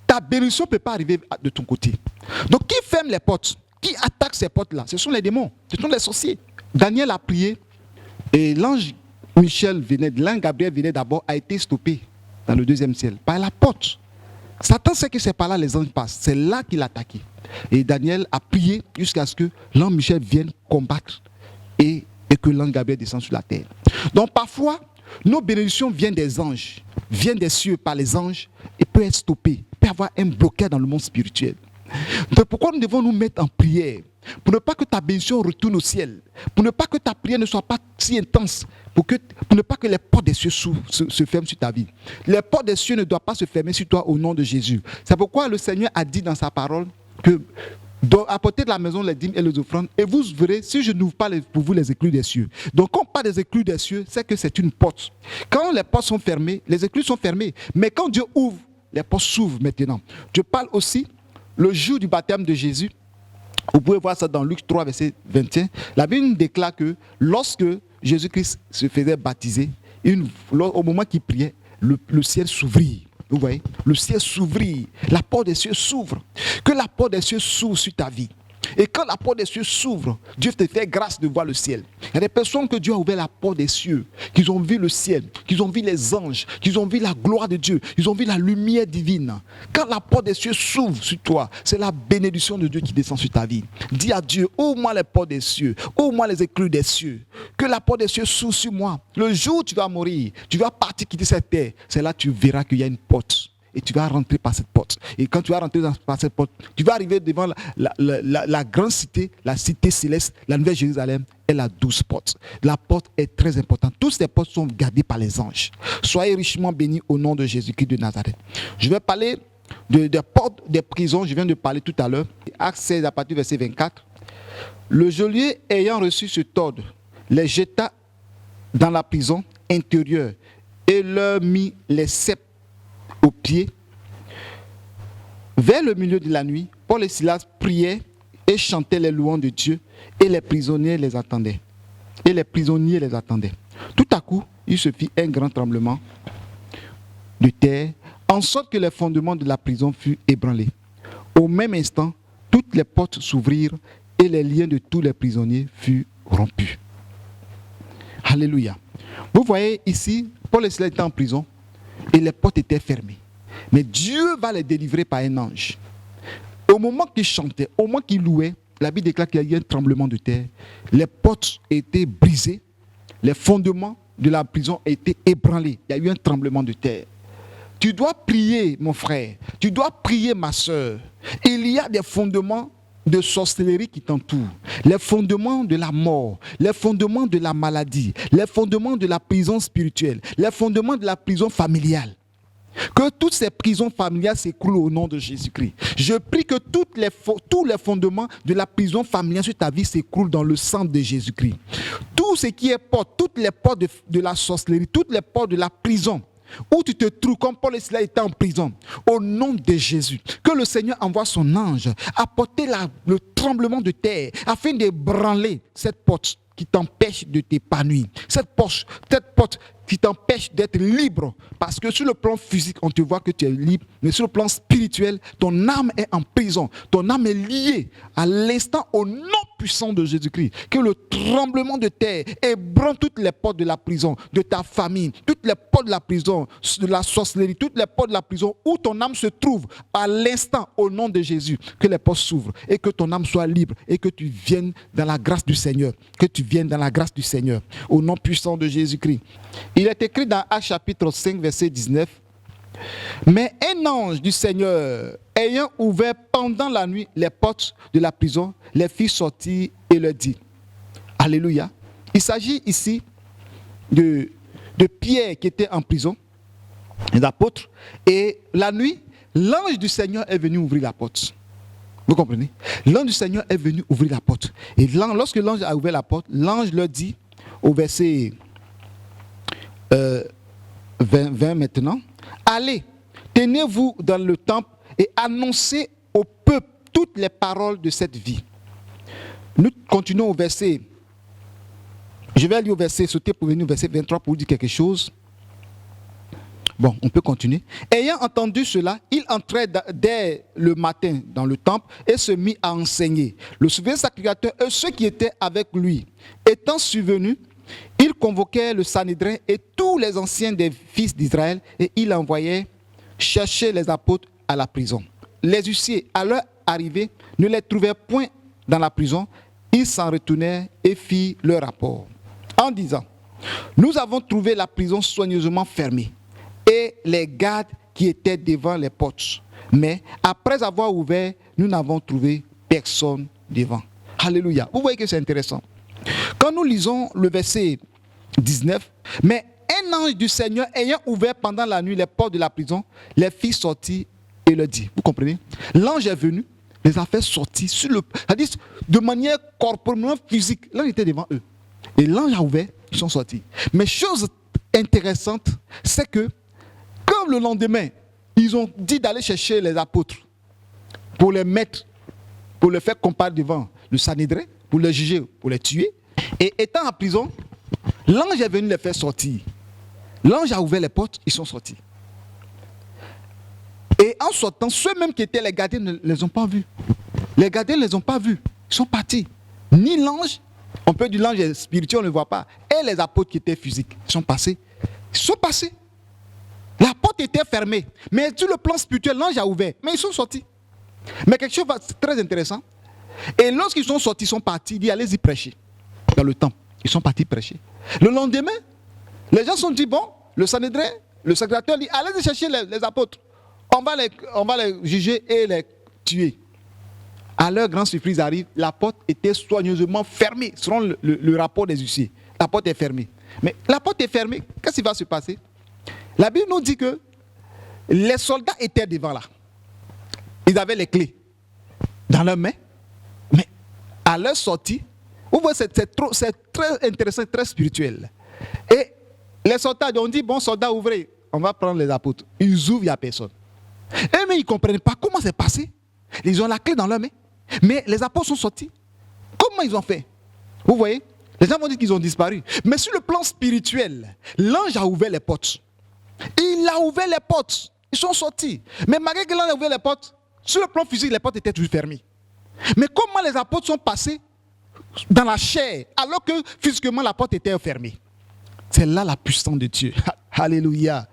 ta bénédiction ne peut pas arriver de ton côté. Donc qui ferme les portes? Qui attaque ces portes-là? Ce sont les démons, ce sont les sorciers. Daniel a prié et l'ange l'ange Gabriel venait d'abord, a été stoppé dans le deuxième ciel par la porte. Satan sait que c'est par là les anges passent. C'est là qu'il a attaqué. Et Daniel a prié jusqu'à ce que l'ange Michel vienne combattre et que l'ange Gabriel descende sur la terre. Donc parfois, nos bénédictions viennent des anges, viennent des cieux par les anges et peuvent être stoppées, peut avoir un blocage dans le monde spirituel. Donc pourquoi nous devons nous mettre en prière? Pour ne pas que ta bénédiction retourne au ciel, pour ne pas que ta prière ne soit pas si intense, pour ne pas que les portes des cieux se ferment sur ta vie. Les portes des cieux ne doivent pas se fermer sur toi au nom de Jésus. C'est pourquoi le Seigneur a dit dans sa parole que apportez de la maison les dîmes et les offrandes et vous verrez si je n'ouvre pas pour vous les éclus des cieux. Donc quand on parle des éclus des cieux, c'est que c'est une porte. Quand les portes sont fermées, les éclus sont fermés. Mais quand Dieu ouvre, les portes s'ouvrent maintenant. Je parle aussi le jour du baptême de Jésus. Vous pouvez voir ça dans Luc 3, verset 21. La Bible déclare que lorsque Jésus-Christ se faisait baptiser, au moment qu'il priait, le ciel s'ouvrit. Vous voyez, le ciel s'ouvrit, la porte des cieux s'ouvre. Que la porte des cieux s'ouvre sur ta vie. Et quand la porte des cieux s'ouvre, Dieu te fait grâce de voir le ciel. Il y a des personnes que Dieu a ouvert la porte des cieux, qu'ils ont vu le ciel, qu'ils ont vu les anges, qu'ils ont vu la gloire de Dieu, ils ont vu la lumière divine. Quand la porte des cieux s'ouvre sur toi, c'est la bénédiction de Dieu qui descend sur ta vie. Dis à Dieu, ouvre-moi les portes des cieux, ouvre-moi les éclus des cieux. Que la porte des cieux s'ouvre sur moi. Le jour où tu vas mourir, tu vas partir quitter cette terre, c'est là que tu verras qu'il y a une porte. Et tu vas rentrer par cette porte. Et quand tu vas rentrer par cette porte, tu vas arriver devant la grande cité, la cité céleste, la nouvelle Jérusalem et la douce porte. La porte est très importante. Toutes ces portes sont gardées par les anges. Soyez richement bénis au nom de Jésus-Christ de Nazareth. Je vais parler des portes des prisons. Je viens de parler tout à l'heure. Acte 16 à partir du verset 24. Le geôlier ayant reçu cet ordre, les jeta dans la prison intérieure et leur mit les ceps aux pieds. Vers le milieu de la nuit, Paul et Silas priaient et chantaient les louanges de Dieu et les prisonniers les attendaient. Tout à coup, il se fit un grand tremblement de terre, en sorte que les fondements de la prison furent ébranlés. Au même instant, toutes les portes s'ouvrirent et les liens de tous les prisonniers furent rompus. Alléluia. Vous voyez ici, Paul et Silas étaient en prison et les portes étaient fermées. Mais Dieu va les délivrer par un ange. Au moment qu'ils chantaient, au moment qu'ils louaient, la Bible déclare qu'il y a eu un tremblement de terre. Les portes étaient brisées. Les fondements de la prison étaient ébranlés. Il y a eu un tremblement de terre. Tu dois prier, mon frère. Tu dois prier, ma soeur. Il y a des fondements de sorcellerie qui t'entourent. Les fondements de la mort. Les fondements de la maladie. Les fondements de la prison spirituelle. Les fondements de la prison familiale. Que toutes ces prisons familiales s'écroulent au nom de Jésus-Christ. Je prie que tous les fondements de la prison familiale sur ta vie s'écroulent dans le sang de Jésus-Christ. Tout ce qui est porte, toutes les portes de la sorcellerie, toutes les portes de la prison, où tu te trouves, comme Paul et Silas étaient en prison, au nom de Jésus, que le Seigneur envoie son ange apporter le tremblement de terre afin d'ébranler cette porte qui t'empêche de t'épanouir. Cette porte qui t'empêche d'être libre. Parce que sur le plan physique, on te voit que tu es libre, mais sur le plan spirituel, ton âme est en prison. Ton âme est liée à l'instant au nom puissant de Jésus-Christ. Que le tremblement de terre ébranle toutes les portes de la prison, de ta famille, toutes les portes de la prison, de la sorcellerie, toutes les portes de la prison où ton âme se trouve à l'instant au nom de Jésus. Que les portes s'ouvrent et que ton âme soit libre et que tu viennes dans la grâce du Seigneur. Que tu viennes dans la grâce du Seigneur au nom puissant de Jésus-Christ. Il est écrit dans Actes chapitre 5 verset 19. Mais un ange du Seigneur, ayant ouvert pendant la nuit les portes de la prison, les fit sortir et leur dit. Alléluia. Il s'agit ici de Pierre qui était en prison, les apôtres, et la nuit, l'ange du Seigneur est venu ouvrir la porte. Vous comprenez? L'ange du Seigneur est venu ouvrir la porte. Et lorsque l'ange a ouvert la porte, l'ange leur dit au verset 20 maintenant, allez, tenez-vous dans le temple et annoncez au peuple toutes les paroles de cette vie. Nous continuons au verset, je vais aller au verset, sauter pour venir au verset 23 pour vous dire quelque chose. Bon, on peut continuer. Ayant entendu cela, il entrait dès le matin dans le temple et se mit à enseigner. Le souverain sacrificateur et ceux qui étaient avec lui, étant survenus, il convoquait le Sanhédrin et tous les anciens des fils d'Israël et il envoyait chercher les apôtres à la prison. Les huissiers, à leur arrivée, ne les trouvaient point dans la prison. Ils s'en retournèrent et firent leur rapport en disant, nous avons trouvé la prison soigneusement fermée et les gardes qui étaient devant les portes. Mais après avoir ouvert, nous n'avons trouvé personne devant. Alléluia. Vous voyez que c'est intéressant. Quand nous lisons le verset 19, mais un ange du Seigneur ayant ouvert pendant la nuit les portes de la prison, les fit sortir et leur dit. Vous comprenez? L'ange est venu, les a fait sortir sur c'est-à-dire de manière corporelle, physique. L'ange était devant eux. Et l'ange a ouvert, ils sont sortis. Mais chose intéressante, c'est que comme le lendemain, ils ont dit d'aller chercher les apôtres pour les mettre, pour les faire comparaître devant le Sanhédrin, pour les juger, pour les tuer. Et étant en prison, l'ange est venu les faire sortir. L'ange a ouvert les portes, ils sont sortis. Et en sortant, ceux-mêmes qui étaient les gardiens ne les ont pas vus. Les gardiens ne les ont pas vus. Ils sont partis. Ni l'ange, on peut dire l'ange spirituel, on ne le voit pas. Et les apôtres qui étaient physiques, ils sont passés. Ils sont passés. La porte était fermée. Mais sur le plan spirituel, l'ange a ouvert. Mais ils sont sortis. Mais quelque chose de très intéressant. Et lorsqu'ils sont sortis, ils sont partis, ils disent allez-y prêcher dans le temple. Ils sont partis prêcher. Le lendemain, les gens se sont dit, bon, le Sanhédrin, le sacrificateur dit, allez-y chercher les apôtres. On va les juger et les tuer. À leur grande surprise arrive, la porte était soigneusement fermée, selon le rapport des huissiers. La porte est fermée. Mais la porte est fermée, qu'est-ce qui va se passer? La Bible nous dit que les soldats étaient devant là. Ils avaient les clés dans leurs mains. Mais à leur sortie, vous voyez, c'est très intéressant, très spirituel. Et les soldats ont dit, bon, soldats, ouvrez, on va prendre les apôtres. Ils ouvrent, il n'y a personne. Et mais ils ne comprennent pas comment c'est passé. Ils ont la clé dans leurs mains. Mais les apôtres sont sortis. Comment ils ont fait? Vous voyez? Les gens vont dire qu'ils ont disparu. Mais sur le plan spirituel, l'ange a ouvert les portes. Il a ouvert les portes. Ils sont sortis. Mais malgré que l'ange a ouvert les portes, sur le plan physique, les portes étaient toujours fermées. Mais comment les apôtres sont passés dans la chair, alors que physiquement la porte était fermée? C'est là la puissance de Dieu. Alléluia.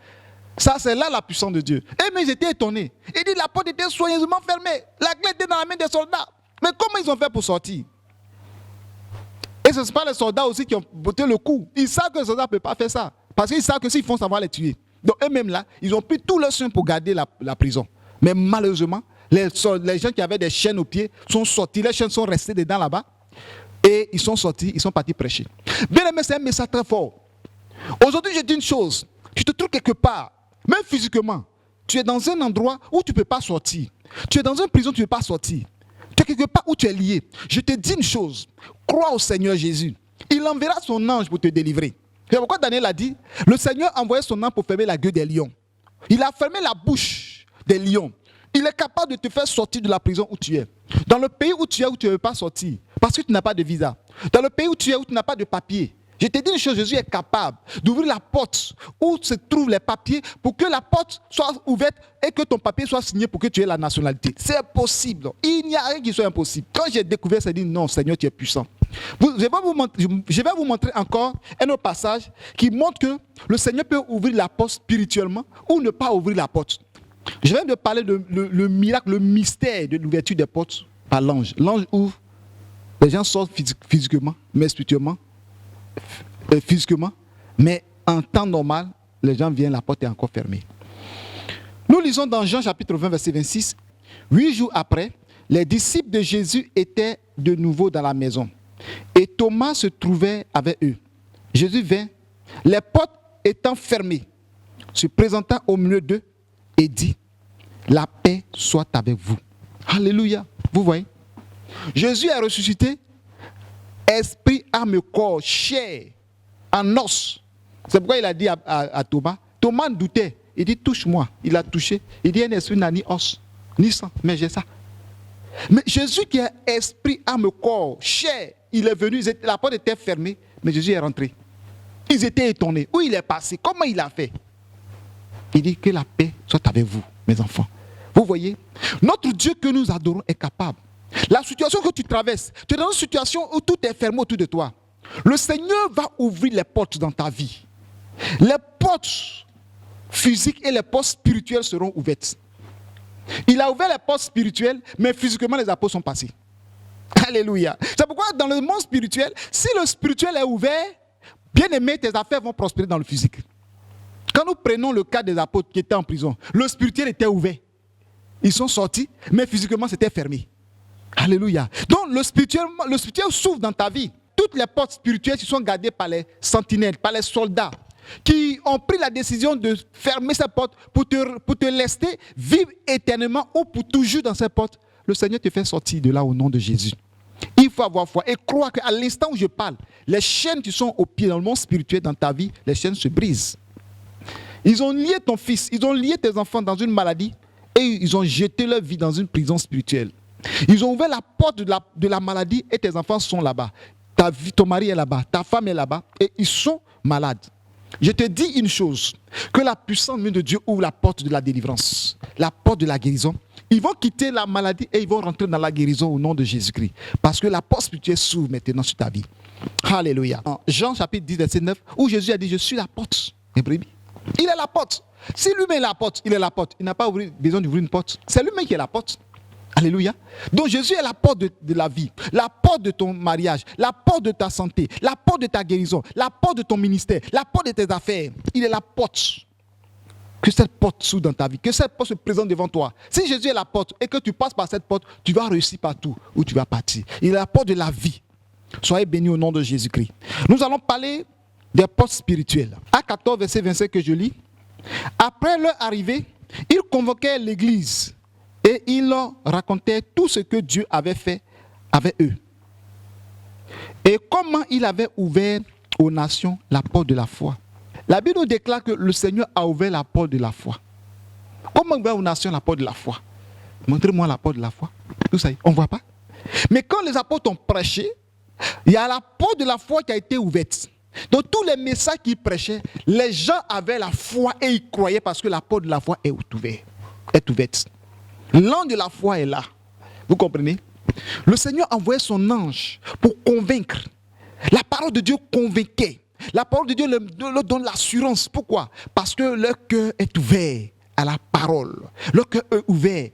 Ça, c'est là la puissance de Dieu. Et mais j'étais étonné. Il dit la porte était soigneusement fermée. La clé était dans la main des soldats. Mais comment ils ont fait pour sortir? Et ce ne sont pas les soldats aussi qui ont botté le coup. Ils savent que les soldats ne peuvent pas faire ça. Parce qu'ils savent que s'ils font ça, va les tuer. Donc eux-mêmes là, ils ont pris tout leur soin pour garder la prison. Mais malheureusement, les gens qui avaient des chaînes aux pieds sont sortis. Les chaînes sont restées dedans là-bas. Et ils sont sortis, ils sont partis prêcher. Bien aimé, c'est un message très fort. Aujourd'hui, je dis une chose. Tu te trouves quelque part, même physiquement. Tu es dans un endroit où tu ne peux pas sortir. Tu es dans une prison, tu ne peux pas sortir. Tu es quelque part où tu es lié. Je te dis une chose. Crois au Seigneur Jésus. Il enverra son ange pour te délivrer. C'est pourquoi Daniel a dit, le Seigneur a envoyé son ange pour fermer la gueule des lions. Il a fermé la bouche des lions. Il est capable de te faire sortir de la prison où tu es. Dans le pays où tu es, où tu ne veux pas sortir, parce que tu n'as pas de visa. Dans le pays où tu es, où tu n'as pas de papier. Je te dis une chose, Jésus est capable d'ouvrir la porte où se trouvent les papiers pour que la porte soit ouverte et que ton papier soit signé pour que tu aies la nationalité. C'est possible. Il n'y a rien qui soit impossible. Quand j'ai découvert ça, j'ai dit non, Seigneur, tu es puissant. Je vais vous montrer encore un autre passage qui montre que le Seigneur peut ouvrir la porte spirituellement ou ne pas ouvrir la porte. Je vais te parler de le miracle, le mystère de l'ouverture des portes par l'ange. L'ange ouvre, les gens sortent physiquement, mais spirituellement. Mais en temps normal, les gens viennent, la porte est encore fermée. Nous lisons dans Jean chapitre 20, verset 26. 8 jours après, les disciples de Jésus étaient de nouveau dans la maison. Et Thomas se trouvait avec eux. Jésus vint, les portes étant fermées, se présenta au milieu d'eux et dit, la paix soit avec vous. Alléluia. Vous voyez, Jésus est ressuscité, esprit, âme, corps, chair, en os. C'est pourquoi il a dit à Thomas, Thomas doutait, il dit touche-moi. Il a touché, il dit un esprit n'a ni os, ni sang, mais j'ai ça. Mais Jésus qui est esprit, âme, corps, chair, il est venu, la porte était fermée, mais Jésus est rentré. Ils étaient étonnés. Où il est passé? Comment il a fait? Il dit que la paix soit avec vous, mes enfants. Vous voyez, notre Dieu que nous adorons est capable. La situation que tu traverses, tu es dans une situation où tout est fermé autour de toi. Le Seigneur va ouvrir les portes dans ta vie. Les portes physiques et les portes spirituelles seront ouvertes. Il a ouvert les portes spirituelles, mais physiquement les apôtres sont passés. Alléluia. C'est pourquoi dans le monde spirituel, si le spirituel est ouvert, bien aimé, tes affaires vont prospérer dans le physique. Quand nous prenons le cas des apôtres qui étaient en prison, le spirituel était ouvert. Ils sont sortis, mais physiquement c'était fermé. Alléluia. Donc le spirituel s'ouvre dans ta vie. Toutes les portes spirituelles qui sont gardées par les sentinelles, par les soldats, qui ont pris la décision de fermer ces portes pour te laisser vivre éternellement ou pour toujours dans ces portes. Le Seigneur te fait sortir de là au nom de Jésus. Il faut avoir foi et croire qu'à l'instant où je parle, les chaînes qui sont au pied dans le monde spirituel dans ta vie, les chaînes se brisent. Ils ont lié ton fils, ils ont lié tes enfants dans une maladie et ils ont jeté leur vie dans une prison spirituelle. Ils ont ouvert la porte de la maladie et tes enfants sont là-bas. Ton mari est là-bas, ta femme est là-bas et ils sont malades. Je te dis une chose, que la puissance de Dieu ouvre la porte de la délivrance, la porte de la guérison. Ils vont quitter la maladie et ils vont rentrer dans la guérison au nom de Jésus-Christ. Parce que la porte spirituelle s'ouvre maintenant sur ta vie. Alléluia. En Jean chapitre 10, verset 9, où Jésus a dit, je suis la porte. Il est la porte. Si lui-même est la porte, il est la porte. Il n'a pas besoin d'ouvrir une porte. C'est lui-même qui est la porte. Alléluia. Donc Jésus est la porte de la vie, la porte de ton mariage, la porte de ta santé, la porte de ta guérison, la porte de ton ministère, la porte de tes affaires. Il est la porte. Que cette porte s'ouvre dans ta vie, que cette porte se présente devant toi. Si Jésus est la porte et que tu passes par cette porte, tu vas réussir partout où tu vas partir. Il est la porte de la vie. Soyez bénis au nom de Jésus-Christ. Nous allons parler des portes spirituelles. Actes 14, verset 25 que je lis. Après leur arrivée, ils convoquaient l'église et ils leur racontaient tout ce que Dieu avait fait avec eux. Et comment il avait ouvert aux nations la porte de la foi. La Bible nous déclare que le Seigneur a ouvert la porte de la foi. Comment ouvrir aux nations la porte de la foi? Montrez-moi la porte de la foi. Tout ça, on ne voit pas. Mais quand les apôtres ont prêché, il y a la porte de la foi qui a été ouverte. Donc tous les messages qu'ils prêchaient, les gens avaient la foi et ils croyaient parce que la porte de la foi est ouverte. L'ange de la foi est là. Vous comprenez? Le Seigneur a envoyé son ange pour convaincre. La parole de Dieu convainquait. La parole de Dieu leur donne l'assurance. Pourquoi? Parce que leur cœur est ouvert à la parole. Leur cœur est ouvert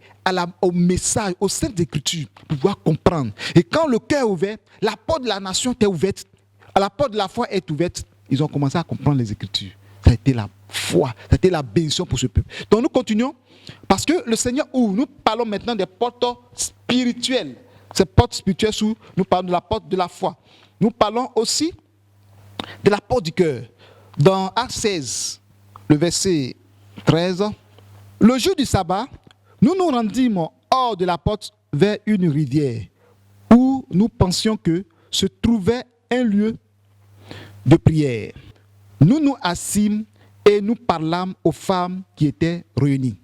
au message, aux saintes écritures, pour pouvoir comprendre. Et quand le cœur est ouvert, la porte de la nation est ouverte. La porte de la foi est ouverte. Ils ont commencé à comprendre les écritures. Ça a été la foi, ça a été la bénédiction pour ce peuple. Donc nous continuons. Parce que le Seigneur ouvre. Nous parlons maintenant des portes spirituelles. Ces portes spirituelles, nous parlons de la porte de la foi. Nous parlons aussi de la porte du cœur. Dans Actes 16, le verset 13, le jour du sabbat, nous nous rendîmes hors de la porte vers une rivière où nous pensions que se trouvait un lieu de prière. Nous nous assîmes et nous parlâmes aux femmes qui étaient réunies.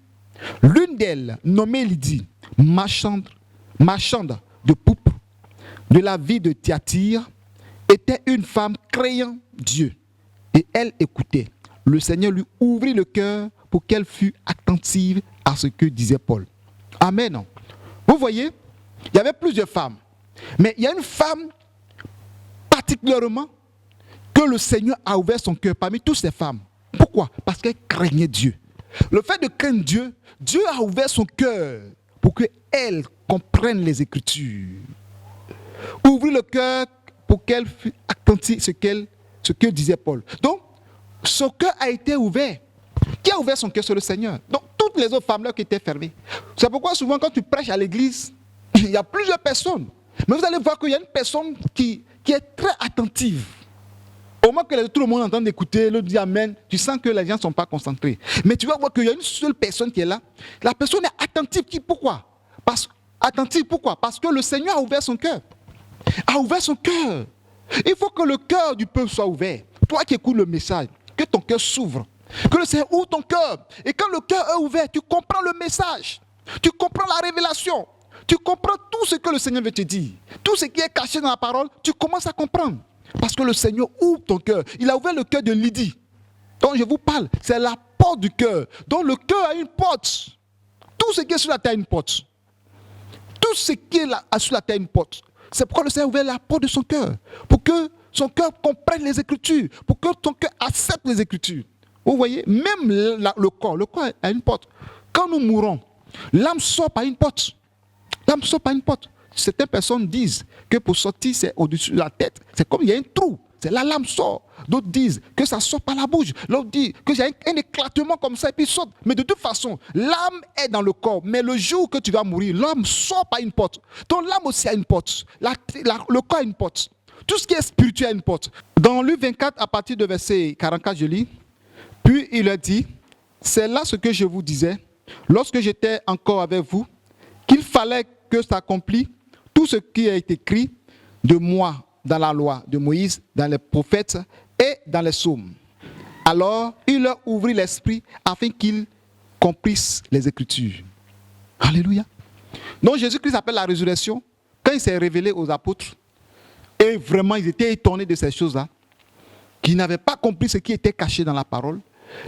L'une d'elles, nommée Lydie, marchande de pourpre de la ville de Thyatire, était une femme craignant Dieu. Et elle écoutait. Le Seigneur lui ouvrit le cœur pour qu'elle fût attentive à ce que disait Paul. Amen. Vous voyez, il y avait plusieurs femmes. Mais il y a une femme particulièrement que le Seigneur a ouvert son cœur parmi toutes ces femmes. Pourquoi? Parce qu'elle craignait Dieu. Le fait de craindre Dieu, Dieu a ouvert son cœur pour qu'elle comprenne les Écritures. Ouvrir le cœur pour qu'elle fût attentive à ce que disait Paul. Donc, son cœur a été ouvert. Qui a ouvert son cœur sur le Seigneur? Donc, toutes les autres femmes là qui étaient fermées. C'est pourquoi souvent quand tu prêches à l'église, il y a plusieurs personnes. Mais vous allez voir qu'il y a une personne qui est très attentive. Au moment que tout le monde entend écouter, le dit Amen, tu sens que les gens ne sont pas concentrés. Mais tu vas voir qu'il y a une seule personne qui est là. La personne est attentive. Pourquoi? Attentive, pourquoi? Parce que le Seigneur a ouvert son cœur. A ouvert son cœur. Il faut que le cœur du peuple soit ouvert. Toi qui écoutes le message, que ton cœur s'ouvre. Que le Seigneur ouvre ton cœur. Et quand le cœur est ouvert, tu comprends le message. Tu comprends la révélation. Tu comprends tout ce que le Seigneur veut te dire. Tout ce qui est caché dans la parole, tu commences à comprendre. Parce que le Seigneur ouvre ton cœur. Il a ouvert le cœur de Lydie. Donc je vous parle, c'est la porte du cœur. Donc le cœur a une porte. Tout ce qui est sur la terre a une porte. Tout ce qui est là, sur la terre a une porte. C'est pourquoi le Seigneur a ouvert la porte de son cœur. Pour que son cœur comprenne les Écritures. Pour que ton cœur accepte les Écritures. Vous voyez, même le corps a une porte. Quand nous mourons, l'âme sort par une porte. L'âme sort par une porte. Certaines personnes disent que pour sortir, c'est au-dessus de la tête. C'est comme il y a un trou. C'est là l'âme sort. D'autres disent que ça sort par la bouche. L'autre dit qu'il y a un éclatement comme ça et puis saute. Mais de toute façon, l'âme est dans le corps. Mais le jour que tu vas mourir, l'âme sort par une porte. Donc l'âme aussi a une porte. Le corps a une porte. Tout ce qui est spirituel a une porte. Dans Luc 24, à partir de verset 44, je lis. Puis il a dit, c'est là ce que je vous disais, lorsque j'étais encore avec vous, qu'il fallait que s'accomplisse tout ce qui a été écrit de moi dans la loi de Moïse, dans les prophètes et dans les psaumes. Alors, il leur ouvrit l'esprit afin qu'ils comprissent les Écritures. Alléluia. Donc Jésus-Christ appelle la résurrection. Quand il s'est révélé aux apôtres, et vraiment ils étaient étonnés de ces choses-là, qu'ils n'avaient pas compris ce qui était caché dans la parole,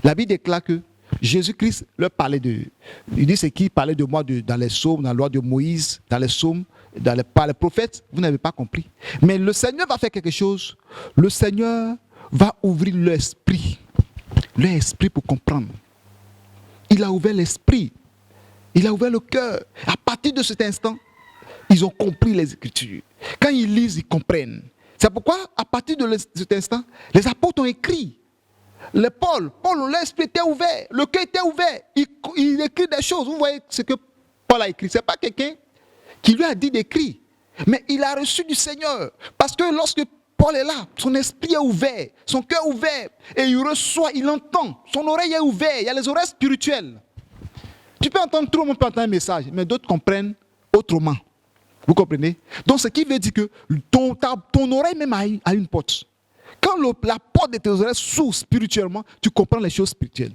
la Bible déclare que Jésus-Christ leur parlait il dit c'est qui parlait de moi dans les psaumes, dans la loi de Moïse, dans les psaumes, par les prophètes, vous n'avez pas compris. Mais le Seigneur va faire quelque chose. Le Seigneur va ouvrir l'esprit pour comprendre. Il a ouvert l'esprit. Il a ouvert le cœur. À partir de cet instant, ils ont compris les Écritures. Quand ils lisent, ils comprennent. C'est pourquoi, à partir de cet instant, les apôtres ont écrit. Paul, l'esprit était ouvert, le cœur était ouvert. Il écrit des choses. Vous voyez ce que Paul a écrit. Ce n'est pas quelqu'un qui lui a dit d'écrire, mais il a reçu du Seigneur. Parce que lorsque Paul est là, son esprit est ouvert, son cœur est ouvert, et il reçoit, il entend, son oreille est ouverte, il y a les oreilles spirituelles. Tu peux entendre, tout le monde peut entendre un message, mais d'autres comprennent autrement. Vous comprenez? Donc ce qui veut dire que ton oreille même a une porte. Quand la porte de tes oreilles s'ouvre spirituellement, tu comprends les choses spirituelles.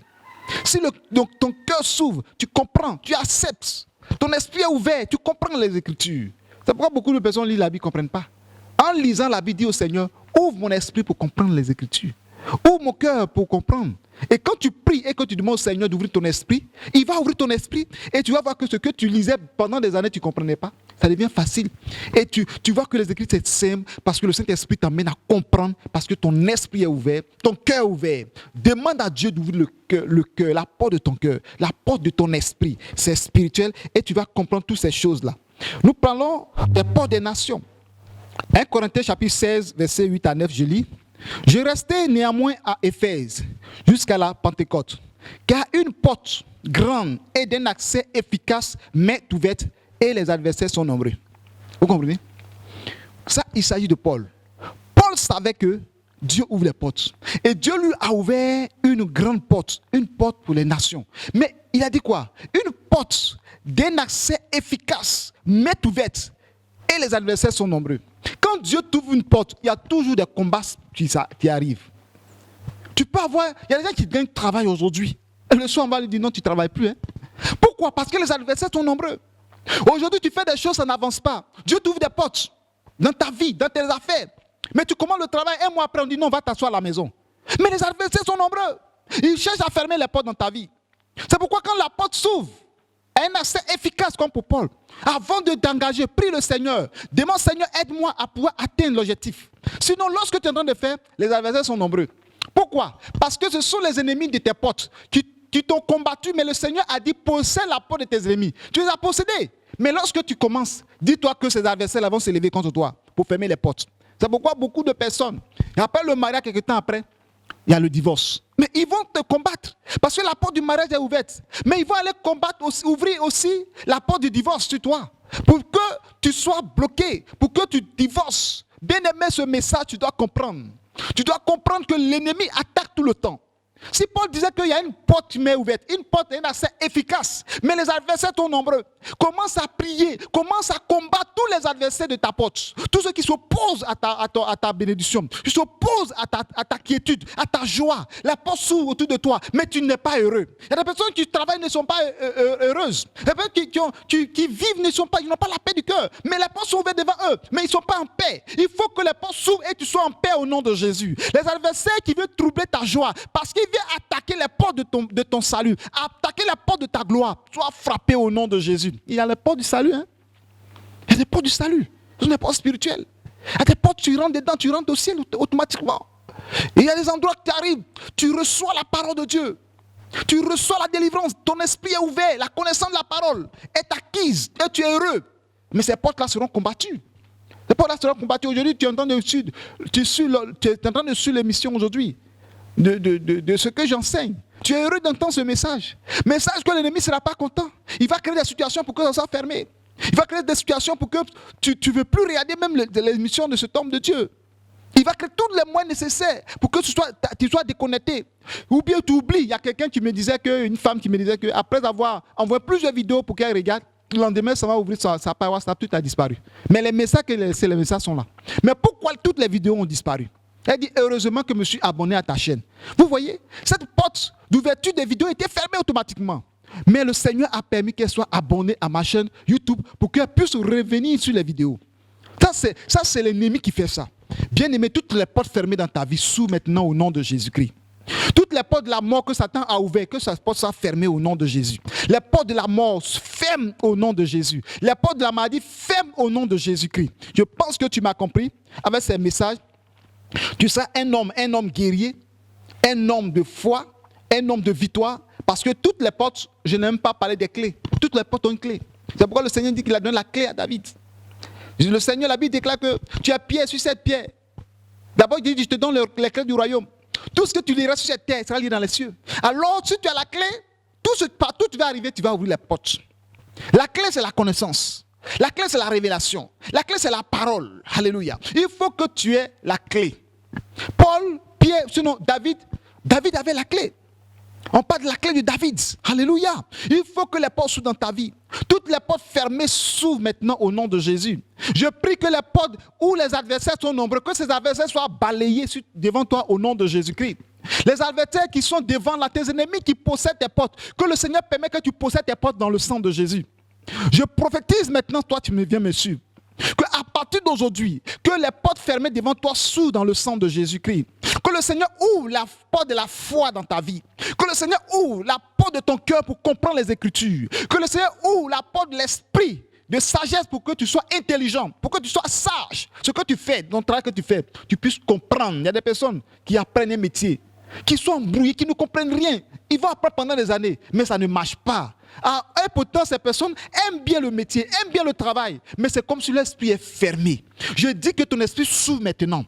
Si donc ton cœur s'ouvre, tu comprends, tu acceptes. Ton esprit est ouvert, tu comprends les Écritures. C'est pourquoi beaucoup de personnes lisent la Bible ne comprennent pas. En lisant la Bible, dit au Seigneur, ouvre mon esprit pour comprendre les Écritures. Ouvre mon cœur pour comprendre. Et quand tu pries et que tu demandes au Seigneur d'ouvrir ton esprit, il va ouvrir ton esprit et tu vas voir que ce que tu lisais pendant des années, tu ne comprenais pas. Ça devient facile. Et tu vois que les Écritures, c'est simple parce que le Saint-Esprit t'amène à comprendre, parce que ton esprit est ouvert, ton cœur est ouvert. Demande à Dieu d'ouvrir le cœur, la porte de ton cœur, la porte de ton esprit. C'est spirituel et tu vas comprendre toutes ces choses-là. Nous parlons des portes des nations. 1 Corinthiens chapitre 16, versets 8 à 9, je lis. Je restais néanmoins à Éphèse jusqu'à la Pentecôte, car une porte grande et d'un accès efficace m'est ouverte et les adversaires sont nombreux. Vous comprenez? Ça, il s'agit de Paul. Paul savait que Dieu ouvre les portes. Et Dieu lui a ouvert une grande porte, une porte pour les nations. Mais il a dit quoi? Une porte d'un accès efficace m'est ouverte et les adversaires sont nombreux. Quand Dieu t'ouvre une porte, il y a toujours des combats qui arrivent. Tu peux avoir, il y a des gens qui gagnent travail aujourd'hui. Et le soir, on va lui dire non, tu ne travailles plus. Hein. Pourquoi? Parce que les adversaires sont nombreux. Aujourd'hui, tu fais des choses, ça n'avance pas. Dieu t'ouvre des portes dans ta vie, dans tes affaires. Mais tu commences le travail, un mois après, on dit non, va t'asseoir à la maison. Mais les adversaires sont nombreux. Ils cherchent à fermer les portes dans ta vie. C'est pourquoi quand la porte s'ouvre, un accès efficace comme pour Paul, avant de t'engager, prie le Seigneur. Demande, Seigneur, aide-moi à pouvoir atteindre l'objectif. Sinon, lorsque tu es en train de faire, les adversaires sont nombreux. Pourquoi? Parce que ce sont les ennemis de tes portes qui t'ont combattu, mais le Seigneur a dit, possède la porte de tes ennemis. Tu les as possédés. Mais lorsque tu commences, dis-toi que ces adversaires vont se lever contre toi pour fermer les portes. C'est pourquoi beaucoup de personnes, après le mariage, quelques temps après, il y a le divorce. Mais ils vont te combattre. Parce que la porte du mariage est ouverte. Mais ils vont aller combattre, aussi, ouvrir aussi la porte du divorce sur toi. Pour que tu sois bloqué. Pour que tu divorces. Bien aimé, ce message, tu dois comprendre. Tu dois comprendre que l'ennemi attaque tout le temps. Si Paul disait qu'il y a une porte qui est ouverte, une porte est assez efficace, mais les adversaires sont nombreux, commence à prier, commence à combattre tous les adversaires de ta porte, tous ceux qui s'opposent à ta bénédiction, qui s'opposent à ta quiétude, à ta joie. La porte s'ouvre autour de toi, mais tu n'es pas heureux. Il y a des personnes qui travaillent ne sont pas heureuses. Les personnes qui vivent ils n'ont pas la paix du cœur, mais les portes sont ouvertes devant eux, mais ils ne sont pas en paix. Il faut que les portes s'ouvrent et tu sois en paix au nom de Jésus. Les adversaires qui veulent troubler ta joie, parce qu'ils viennent attaquer les portes de ton salut, attaquer les portes de ta gloire, sois frappé au nom de Jésus. Il y a les portes du salut, hein? Il y a des portes du salut, ce sont des portes spirituelles. Il y a des portes, tu rentres dedans, tu rentres au ciel automatiquement. Et il y a des endroits que tu arrives, tu reçois la parole de Dieu. Tu reçois la délivrance, ton esprit est ouvert, la connaissance de la parole est acquise et tu es heureux. Mais ces portes-là seront combattues. Ces portes-là seront combattues. Aujourd'hui, tu es en train de suivre l'émission aujourd'hui de ce que j'enseigne. Tu es heureux d'entendre ce message. Mais sache que l'ennemi ne sera pas content. Il va créer des situations pour que ça soit fermé. Il va créer des situations pour que tu ne veux plus regarder même l'émission de cet homme de Dieu. Il va créer tous les moyens nécessaires pour que tu sois déconnecté. Ou bien tu oublies. Il y a quelqu'un qui me disait une femme qui me disait qu'après avoir envoyé plusieurs vidéos pour qu'elle regarde, le lendemain, ça va ouvrir sa page WhatsApp, tout a disparu. Mais les messages les messages sont là. Mais pourquoi toutes les vidéos ont disparu? Elle dit, heureusement que je me suis abonné à ta chaîne. Vous voyez, cette porte d'ouverture des vidéos était fermée automatiquement. Mais le Seigneur a permis qu'elle soit abonnée à ma chaîne YouTube pour qu'elle puisse revenir sur les vidéos. Ça, c'est l'ennemi qui fait ça. Bien aimé, toutes les portes fermées dans ta vie s'ouvrent maintenant au nom de Jésus-Christ. Toutes les portes de la mort que Satan a ouvertes, que cette porte soit fermée au nom de Jésus. Les portes de la mort ferment au nom de Jésus. Les portes de la maladie ferment au nom de Jésus-Christ. Je pense que tu m'as compris avec ces messages. Tu seras un homme guerrier, un homme de foi, un homme de victoire. Parce que toutes les portes, je n'aime pas parler des clés. Toutes les portes ont une clé. C'est pourquoi le Seigneur dit qu'il a donné la clé à David. Le Seigneur, la Bible déclare que tu as pierre sur cette pierre. D'abord, il dit, je te donne les clés du royaume. Tout ce que tu liras sur cette terre sera lié dans les cieux. Alors, si tu as la clé, partout tu vas arriver, tu vas ouvrir les portes. La clé, c'est la connaissance. La clé, c'est la révélation. La clé, c'est la parole. Alléluia. Il faut que tu aies la clé. Paul, Pierre, sinon David avait la clé. On parle de la clé de David. Alléluia. Il faut que les portes s'ouvrent dans ta vie. Toutes les portes fermées s'ouvrent maintenant au nom de Jésus. Je prie que les portes où les adversaires sont nombreux, que ces adversaires soient balayés devant toi au nom de Jésus-Christ. Les adversaires qui sont devant là, tes ennemis qui possèdent tes portes, que le Seigneur permet que tu possèdes tes portes dans le sang de Jésus. Je prophétise maintenant, toi tu viens me suivre. Qu'à partir d'aujourd'hui, que les portes fermées devant toi s'ouvrent dans le sang de Jésus-Christ. Que le Seigneur ouvre la porte de la foi dans ta vie. Que le Seigneur ouvre la porte de ton cœur pour comprendre les Écritures. Que le Seigneur ouvre la porte de l'esprit de sagesse pour que tu sois intelligent, pour que tu sois sage. Ce que tu fais, dans le travail que tu fais, tu puisses comprendre. Il y a des personnes qui apprennent un métier, qui sont embrouillées, qui ne comprennent rien. Ils vont apprendre pendant des années, mais ça ne marche pas. Et pourtant, ces personnes aiment bien le métier, aiment bien le travail, mais c'est comme si l'esprit est fermé. Je dis que ton esprit s'ouvre maintenant.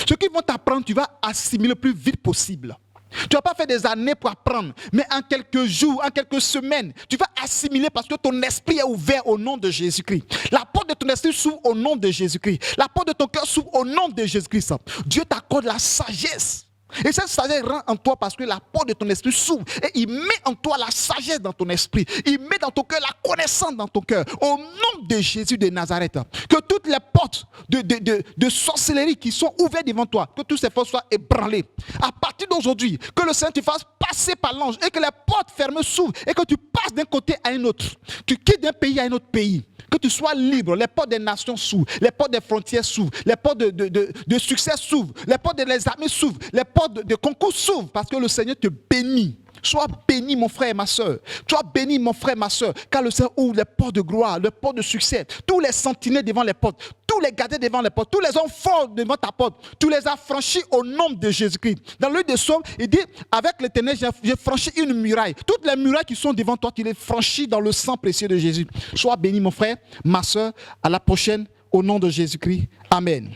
Ce qu'ils vont t'apprendre, tu vas assimiler le plus vite possible. Tu ne vas pas faire des années pour apprendre, mais en quelques jours, en quelques semaines, tu vas assimiler parce que ton esprit est ouvert au nom de Jésus-Christ. La porte de ton esprit s'ouvre au nom de Jésus-Christ. La porte de ton cœur s'ouvre au nom de Jésus-Christ. Dieu t'accorde la sagesse. Et cette sagesse rentre en toi parce que la porte de ton esprit s'ouvre. Et il met en toi la sagesse dans ton esprit. Il met dans ton cœur la connaissance dans ton cœur. Au nom de Jésus de Nazareth. Que toutes les portes de sorcellerie qui sont ouvertes devant toi, que toutes ces forces soient ébranlées. À partir d'aujourd'hui, que le Seigneur te fasse passer par l'ange et que les portes fermées s'ouvrent et que tu passes d'un côté à un autre. Tu quittes d'un pays à un autre pays. Que tu sois libre. Les portes des nations s'ouvrent. Les portes des frontières s'ouvrent. Les portes de succès s'ouvrent. Les portes des armées s'ouvrent. Les portes de concours s'ouvrent. Parce que le Seigneur te bénit. Sois béni, mon frère et ma soeur. Sois béni, mon frère et ma soeur. Car le Seigneur ouvre les portes de gloire, les portes de succès. Tous les sentinelles devant les portes. Tous les gardiens devant les portes. Tous les hommes forts devant ta porte. Tu les as franchis au nom de Jésus-Christ. Dans le livre des Psaumes, il dit, avec l'Éternel, j'ai franchi une muraille. Toutes les murailles qui sont devant toi, tu les franchis dans le sang précieux de Jésus. Sois béni, mon frère, ma soeur. À la prochaine, au nom de Jésus-Christ. Amen.